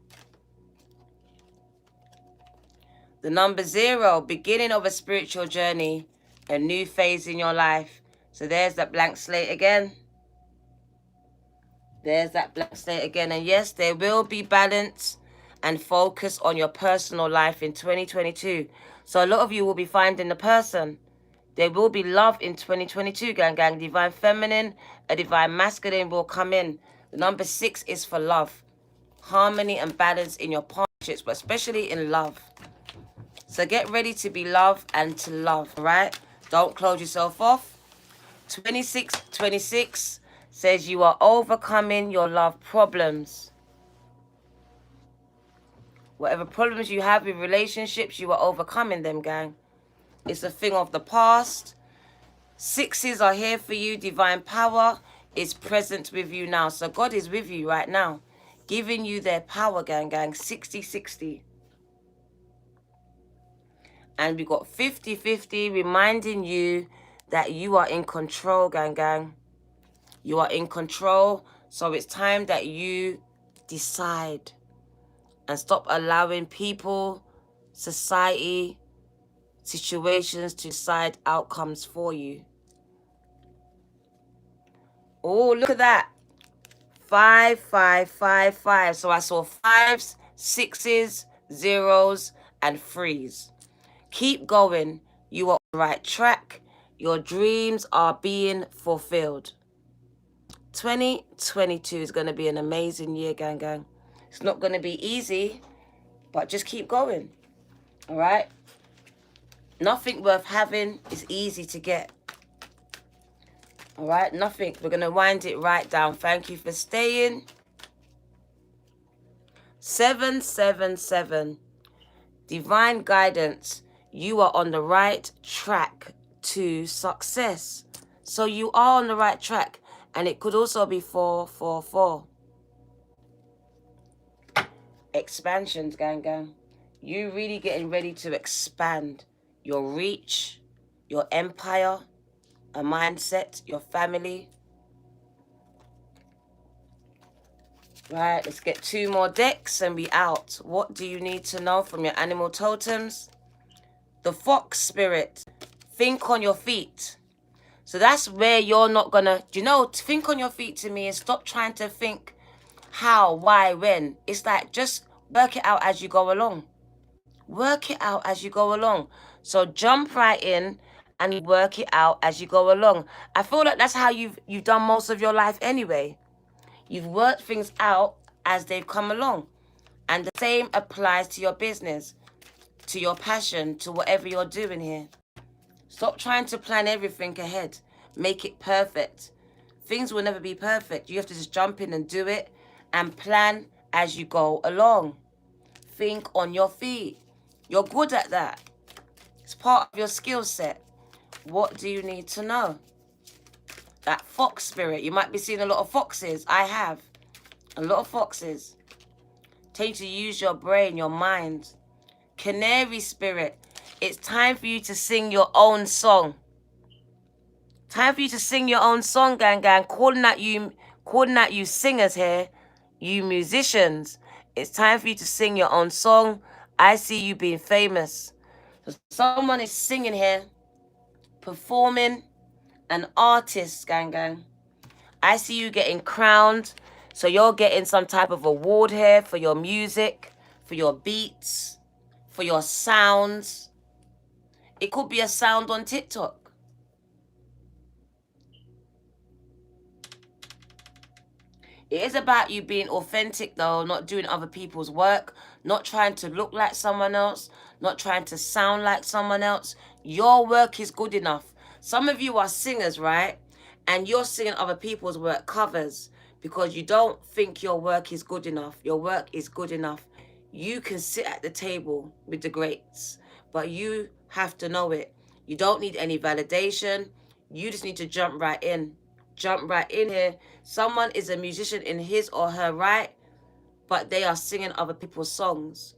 The number 0, beginning of a spiritual journey. A new phase in your life. So there's that blank slate again. There's that blank slate again. And yes, there will be balance and focus on your personal life in 2022. So a lot of you will be finding the person. There will be love in 2022, gang. Divine feminine, a divine masculine will come in. The number 6 is for love. Harmony and balance in your partnerships, but especially in love. So get ready to be loved and to love, right? Don't close yourself off. 26 says you are overcoming your love problems. Whatever problems you have with relationships, you are overcoming them, gang. It's a thing of the past. 6s are here for you. Divine power is present with you now. So God is with you right now, giving you their power, gang. 60-60. And we got 50-50, reminding you that you are in control, gang. You are in control. So it's time that you decide and stop allowing people, society, situations to decide outcomes for you. Oh, look at that. 5, 5, 5, 5. So I saw 5s, 6s, 0s, and 3s. Keep going. You are on the right track. Your dreams are being fulfilled. 2022 is going to be an amazing year, gang. It's not going to be easy, but just keep going. All right? Nothing worth having is easy to get. All right? Nothing. We're going to wind it right down. Thank you for staying. 777. Divine guidance. You are on the right track to success. So you are on the right track. And it could also be 444. Expansions, gang. You really getting ready to expand your reach, your empire, a mindset, your family. Right, let's get 2 more decks and be out. What do you need to know from your animal totems? The fox spirit. Think on your feet. So that's where you're not gonna, think on your feet to me is stop trying to think how, why, when. It's like just work it out as you go along. Work it out as you go along. So jump right in and work it out as you go along. I feel like that's how you've done most of your life anyway. You've worked things out as they've come along. And the same applies to your business, to your passion, to whatever you're doing here. Stop trying to plan everything ahead. Make it perfect. Things will never be perfect. You have to just jump in and do it and plan as you go along. Think on your feet. You're good at that. It's part of your skill set. What do you need to know? That fox spirit. You might be seeing a lot of foxes. I have. A lot of foxes. Tell you to use your brain, your mind. Canary spirit. It's time for you to sing your own song. Time for you to sing your own song, gang. Calling at you singers here, you musicians. It's time for you to sing your own song. I see you being famous. So someone is singing here, performing, an artist, gang. I see you getting crowned. So you're getting some type of award here for your music, for your beats, for your sounds. It could be a sound on TikTok. It is about you being authentic, though, not doing other people's work, not trying to look like someone else, not trying to sound like someone else. Your work is good enough. Some of you are singers, right? And you're singing other people's work covers because you don't think your work is good enough. Your work is good enough. You can sit at the table with the greats, but you have to know it. You don't need any validation. You just need to jump right in. Jump right in here. Someone is a musician in his or her right, but they are singing other people's songs.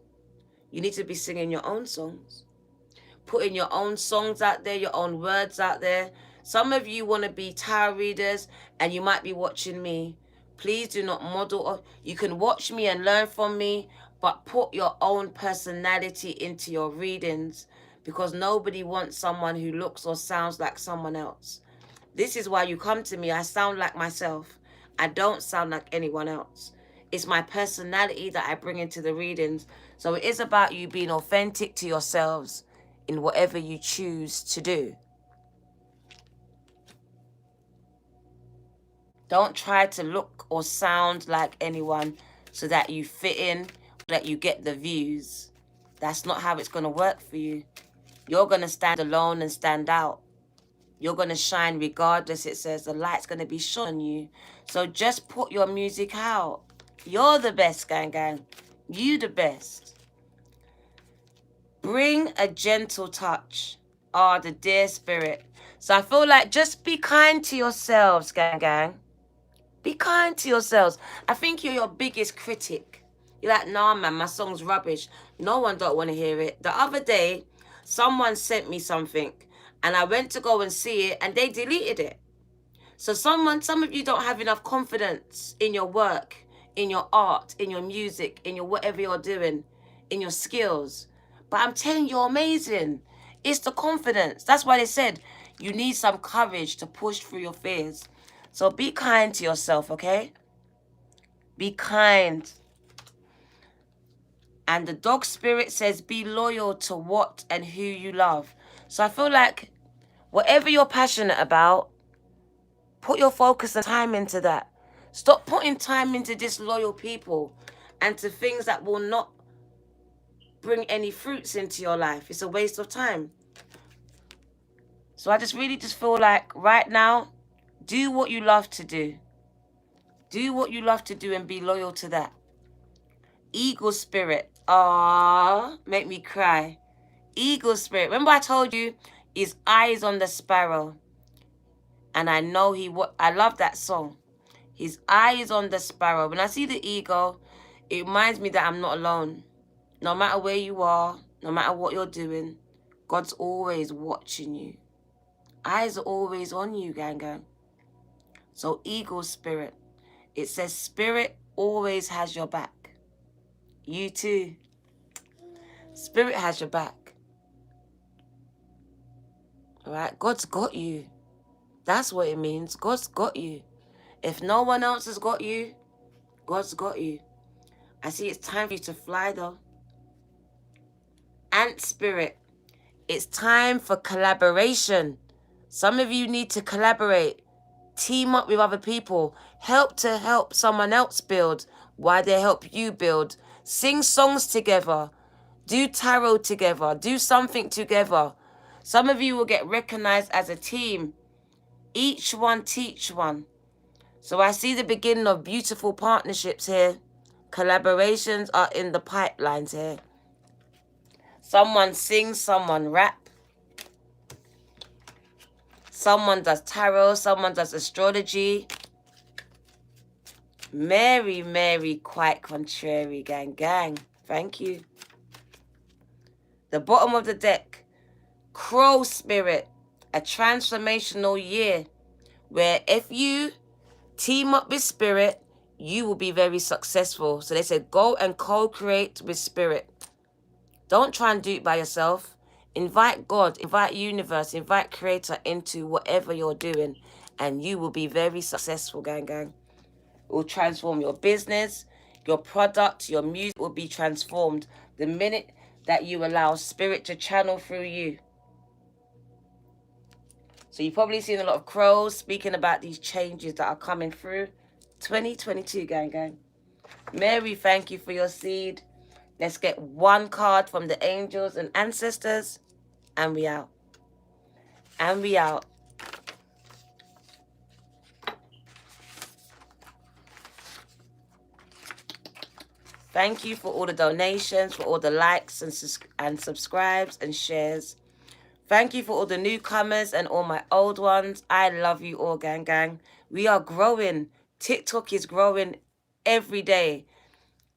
You need to be singing your own songs. Putting your own songs out there, your own words out there. Some of you want to be tarot readers and you might be watching me. Please do not model. You can watch me and learn from me, but put your own personality into your readings because nobody wants someone who looks or sounds like someone else. This is why you come to me. I sound like myself. I don't sound like anyone else. It's my personality that I bring into the readings. So it is about you being authentic to yourselves in whatever you choose to do. Don't try to look or sound like anyone so that you fit in, that you get the views. That's not how it's going to work for you. You're going to stand alone and stand out. You're going to shine regardless. It says the light's going to be shone on you. So just put your music out. You're the best, gang gang. You the best. Bring a gentle touch. Ah, the dear spirit. So I feel like just be kind to yourselves, gang gang. Be kind to yourselves. I think you're your biggest critic. You're like, nah, man, my song's rubbish. No one don't want to hear it. The other day, someone sent me something, and I went to go and see it, and they deleted it. So some of you don't have enough confidence in your work, in your art, in your music, in your whatever you're doing, in your skills. But I'm telling you, you're amazing. It's the confidence. That's why they said you need some courage to push through your fears. So be kind to yourself, okay? Be kind. And the dog spirit says be loyal to what and who you love. So I feel like whatever you're passionate about, put your focus and time into that. Stop putting time into disloyal people and to things that will not bring any fruits into your life. It's a waste of time. So I just really feel like right now, do what you love to do. Do what you love to do and be loyal to that. Eagle spirit. Ah, make me cry. Eagle spirit. Remember I told you his eyes on the sparrow. And I know I love that song. His eyes on the sparrow. When I see the eagle, it reminds me that I'm not alone. No matter where you are, no matter what you're doing, God's always watching you. Eyes are always on you, gang gang. So eagle spirit. It says spirit always has your back. You too. Spirit has your back. All right? God's got you. That's what it means. God's got you. If no one else has got you, God's got you. I see it's time for you to fly though. Ant spirit. It's time for collaboration. Some of you need to collaborate. Team up with other people. Help someone else build while they help you build. Sing songs together. Do tarot together. Do something together. Some of you will get recognized as a team. Each one teach one. So I see the beginning of beautiful partnerships here. Collaborations are in the pipelines here. Someone sings, someone rap. Someone does tarot, someone does astrology. Mary, Mary, quite contrary, gang, gang. Thank you. The bottom of the deck. Crow spirit. A transformational year where if you team up with spirit, you will be very successful. So they said go and co-create with spirit. Don't try and do it by yourself. Invite God, invite universe, invite creator into whatever you're doing, and you will be very successful, gang gang. It will transform your business, your product, your music will be transformed the minute that you allow spirit to channel through you. So you've probably seen a lot of crows speaking about these changes that are coming through. 2022, gang gang. Mary, thank you for your seed. Let's get one card from the angels and ancestors. And we out. And we out. Thank you for all the donations, for all the likes and subscribes and shares. Thank you for all the newcomers and all my old ones. I love you all, gang gang. We are growing. TikTok is growing every day.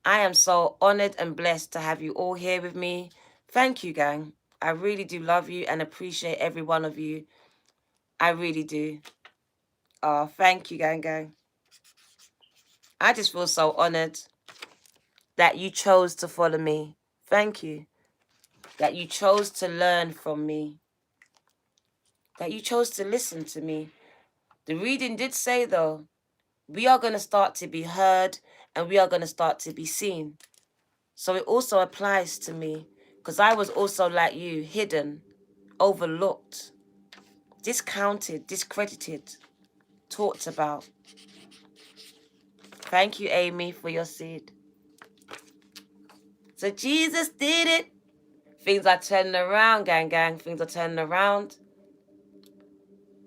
I am so honored and blessed to have you all here with me. Thank you, gang. I really do love you and appreciate every one of you. I really do. Oh, thank you, gang gang. I just feel so honored that you chose to follow me. Thank you. That you chose to learn from me. That you chose to listen to me. The reading did say, though, we are going to start to be heard and we are going to start to be seen. So it also applies to me, because I was also like you, hidden, overlooked, discounted, discredited, talked about. Thank you, Amy, for your seed. So Jesus did it. Things are turning around, gang, gang. Things are turning around.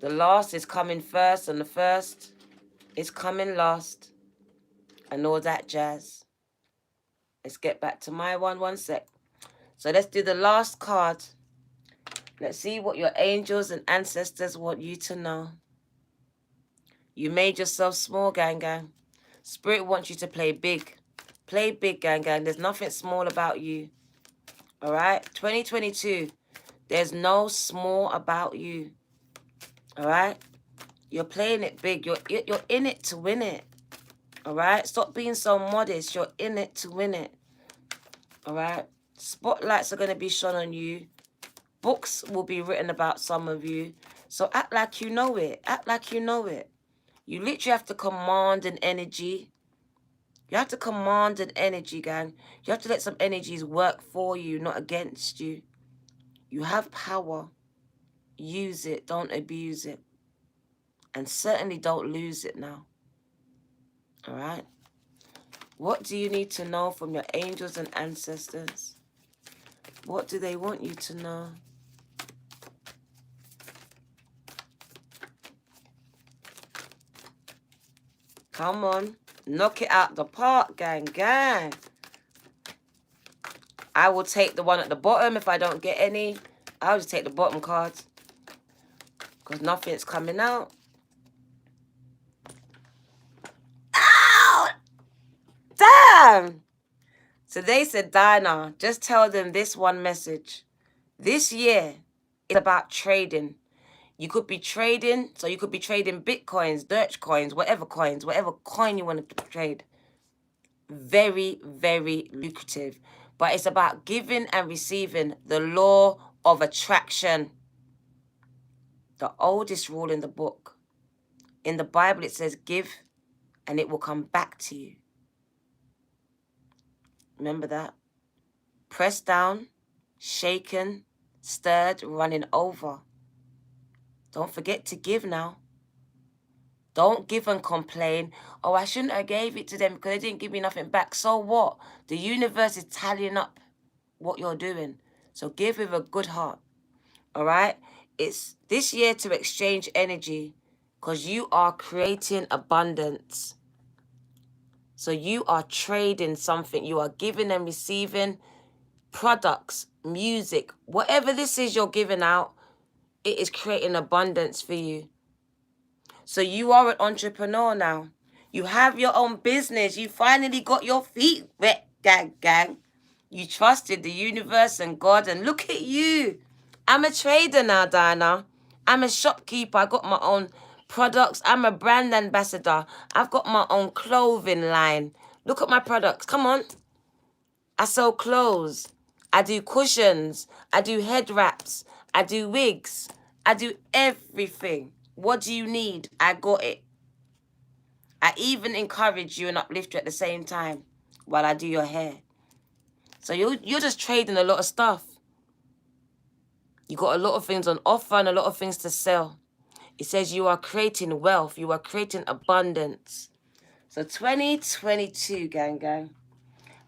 The last is coming first, and the first is coming last. And all that jazz. Let's get back to my one sec. So let's do the last card. Let's see what your angels and ancestors want you to know. You made yourself small, gang, gang. Spirit wants you to play big. Play big, gang, gang. There's nothing small about you. All right? 2022. There's no small about you. All right? You're playing it big. You're in it to win it. All right? Stop being so modest. You're in it to win it. All right? Spotlights are going to be shone on you. Books will be written about some of you. So act like you know it. Act like you know it. You literally have to command an energy. You have to command an energy, gang. You have to let some energies work for you, not against you. You have power. Use it. Don't abuse it. And certainly don't lose it now. All right? What do you need to know from your angels and ancestors? What do they want you to know? Come on. Knock it out the park, gang, gang. I will take the one at the bottom if I don't get any. I'll just take the bottom cards. Because nothing's coming out. Ow! Damn! So they said, Dinah, just tell them this one message. This year is about trading. You could be trading, so you could be trading Bitcoins, Dogecoins, whatever coin you want to trade. Very, very lucrative. But it's about giving and receiving, the law of attraction. The oldest rule in the book. In the Bible, it says, give and it will come back to you. Remember that? Pressed down, shaken, stirred, running over. Don't forget to give now. Don't give and complain. Oh, I shouldn't have gave it to them because they didn't give me nothing back. So what? The universe is tallying up what you're doing. So give with a good heart. All right? It's this year to exchange energy because you are creating abundance. So you are trading something. You are giving and receiving products, music, whatever this is you're giving out, it is creating abundance for you. So you are an entrepreneur now. You have your own business. You finally got your feet wet, gang. You trusted the universe and God, and look at you. I'm a trader now, Diana. I'm a shopkeeper. I got my own products. I'm a brand ambassador. I've got my own clothing line. Look at my products. Come on. I sell clothes. I do cushions. I do head wraps. I do wigs. I do everything. What do you need? I got it. I even encourage you and uplift you at the same time while I do your hair. So you're just trading a lot of stuff. You got a lot of things on offer and a lot of things to sell. It says you are creating wealth. You are creating abundance. So 2022, gang.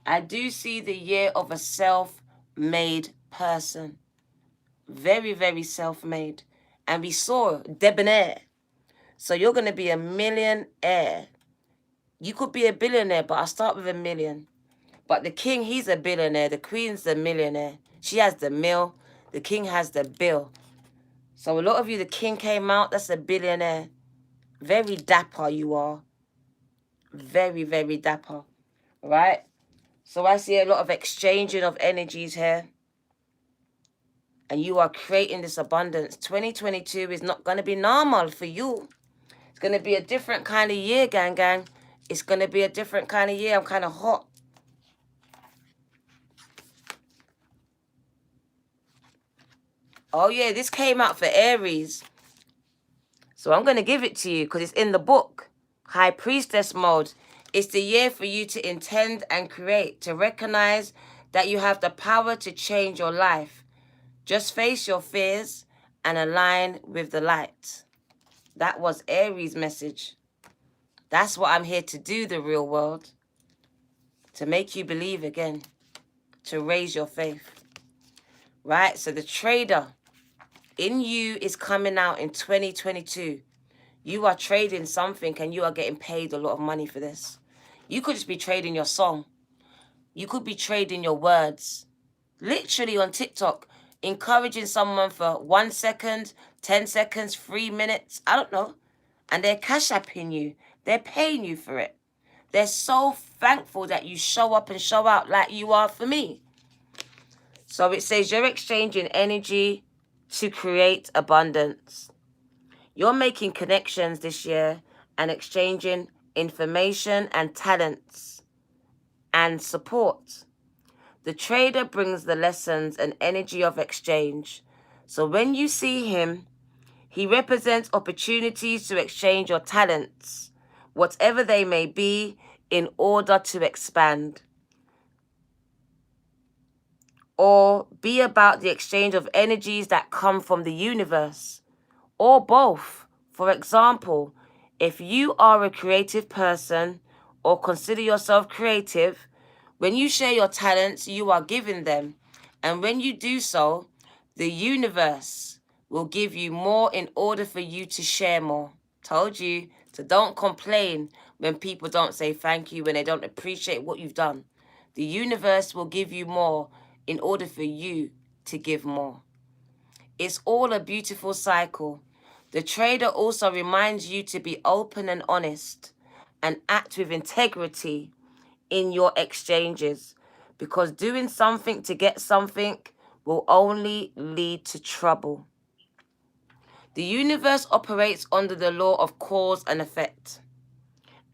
I do see the year of a self-made person. Very, very self-made. And we saw debonair. So you're going to be a millionaire. You could be a billionaire, but I'll start with a million. But the king, he's a billionaire. The queen's the millionaire. She has the mill. The king has the bill. So a lot of you, the king came out. That's a billionaire. Very dapper you are. Very, very dapper. All right? So I see a lot of exchanging of energies here. And you are creating this abundance. 2022 is not going to be normal for you. It's going to be a different kind of year, gang. It's going to be a different kind of year. I'm kind of hot. Oh, yeah, this came out for Aries. So I'm going to give it to you because it's in the book. High Priestess mode. It's the year for you to intend and create, to recognize that you have the power to change your life. Just face your fears and align with the light. That was Aries' message. That's what I'm here to do, the real world. To make you believe again. To raise your faith. Right? So the trader in you is coming out in 2022. You are trading something and you are getting paid a lot of money for this. You could just be trading your song. You could be trading your words. Literally on TikTok, encouraging someone for 1 second, 10 seconds, 3 minutes, I don't know. And they're cash apping you. They're paying you for it. They're so thankful that you show up and show out like you are for me. So it says you're exchanging energy to create abundance. You're making connections this year and exchanging information and talents and support. The trader brings the lessons and energy of exchange. So when you see him, he represents opportunities to exchange your talents, whatever they may be, in order to expand. Or be about the exchange of energies that come from the universe. Or both. For example, if you are a creative person or consider yourself creative, when you share your talents, you are giving them. And when you do so, the universe will give you more in order for you to share more. Told you. So don't complain when people don't say thank you, when they don't appreciate what you've done. The universe will give you more in order for you to give more. It's all a beautiful cycle. The trader also reminds you to be open and honest and act with integrity in your exchanges, because doing something to get something will only lead to trouble. The universe operates under the law of cause and effect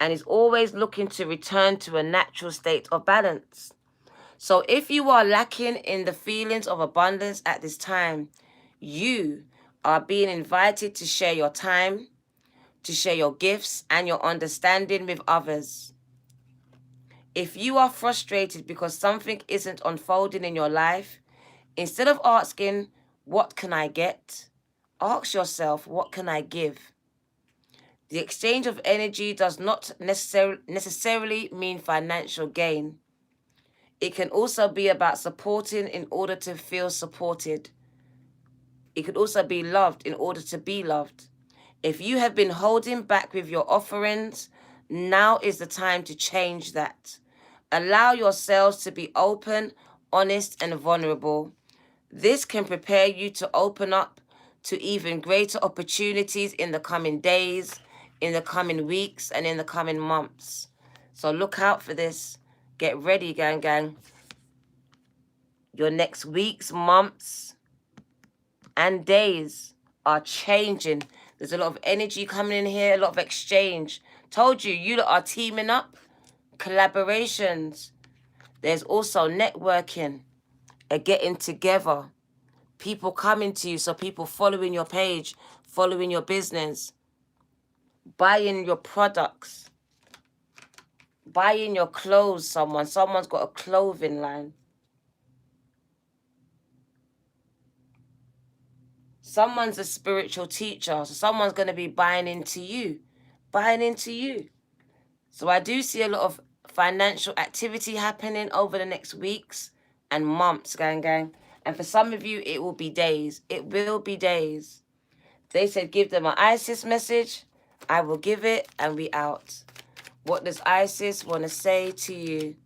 and is always looking to return to a natural state of balance. So if you are lacking in the feelings of abundance at this time, you are being invited to share your time, to share your gifts and your understanding with others. If you are frustrated because something isn't unfolding in your life, instead of asking, what can I get? Ask yourself, what can I give? The exchange of energy does not necessarily mean financial gain. It can also be about supporting in order to feel supported. It could also be loved in order to be loved. If you have been holding back with your offerings, now is the time to change that. Allow yourselves to be open, honest, and vulnerable. This can prepare you to open up to even greater opportunities in the coming days, in the coming weeks, and in the coming months. So look out for this. Get ready, gang, gang. Your next weeks, months, and days are changing. There's a lot of energy coming in here, a lot of exchange. Told you, you lot are teaming up, collaborations. There's also networking, a getting together. People coming to you, so people following your page, following your business, buying your products, buying your clothes, someone's got a clothing line. Someone's a spiritual teacher, so someone's going to be buying into you. So I do see a lot of financial activity happening over the next weeks and months, gang. And for some of you, it will be days. It will be days. They said give them an Isis message. I will give it, and we out. What does Isis want to say to you?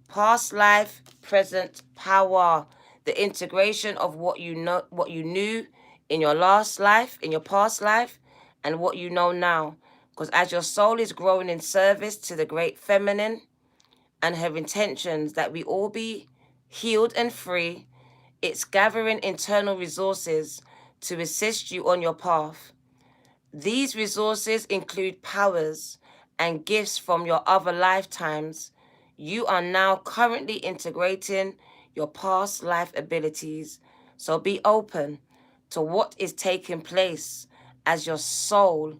Past life, present power. The integration of what you know, what you knew in your last life, in your past life, and what you know now. Because as your soul is growing in service to the great feminine and her intentions that we all be healed and free, it's gathering internal resources to assist you on your path. These resources include powers and gifts from your other lifetimes. You are now currently integrating your past life abilities. So be open to what is taking place as your soul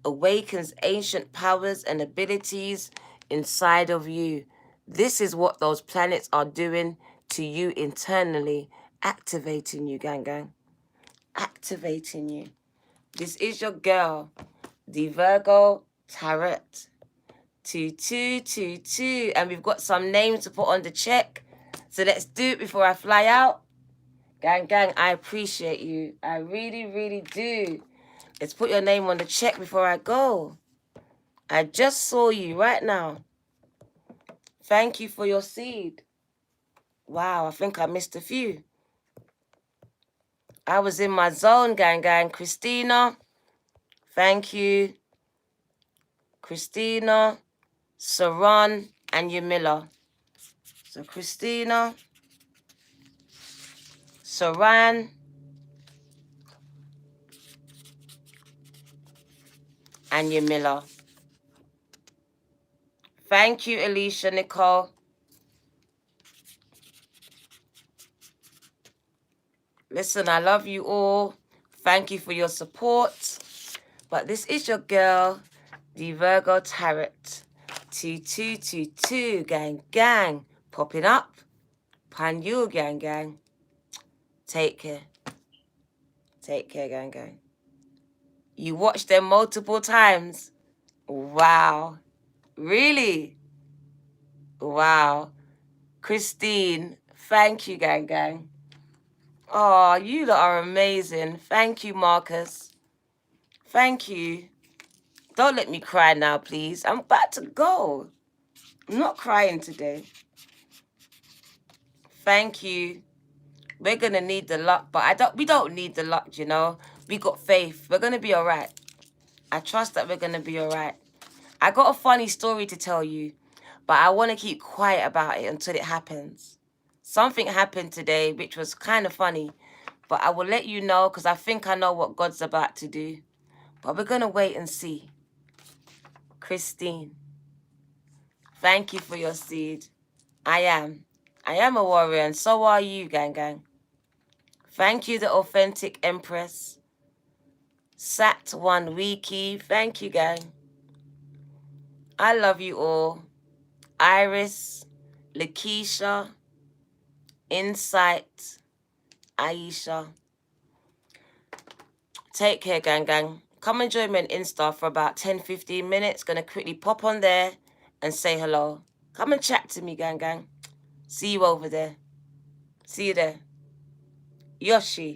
awakens ancient powers and abilities inside of you. This is what those planets are doing to you internally, activating you, gang gang. Activating you. This is your girl, the Virgo Tarot. 2222. And we've got some names to put on the check. So let's do it before I fly out. Gang, gang, I appreciate you. I really, really do. Let's put your name on the check before I go. I just saw you right now. Thank you for your seed. Wow, I think I missed a few. I was in my zone, gang, gang. Christina, thank you. Christina, Saran, and Yamila. So Christina, Saran, and Yamila. Thank you, Alicia Nicole. Listen, I love you all. Thank you for your support. But this is your girl, the Virgo Tarot. 2222, gang, gang. Popping up. Pan you, gang, gang. Take care. Take care, gang, gang. You watched them multiple times. Wow. Really? Wow. Christine, thank you, gang, gang. Oh, you lot are amazing. Thank you, Marcus. Thank you. Don't let me cry now, please. I'm about to go. I'm not crying today. Thank you. We're going to need the luck, but we don't need the luck, you know. We got faith. We're going to be all right. I trust that we're going to be all right. I got a funny story to tell you, but I want to keep quiet about it until it happens. Something happened today, which was kind of funny, but I will let you know because I think I know what God's about to do. But we're going to wait and see. Christine, thank you for your seed. I am a warrior, and so are you, gang, gang. Thank you, the authentic Empress. Sat One Wiki, thank you, gang. I love you all. Iris, Lakeisha, Insight, Aisha. Take care, gang, gang. Come and join me on Insta for about 10-15 minutes. Gonna quickly pop on there and say hello. Come and chat to me, gang, gang. See you over there. See you there. Yoshi.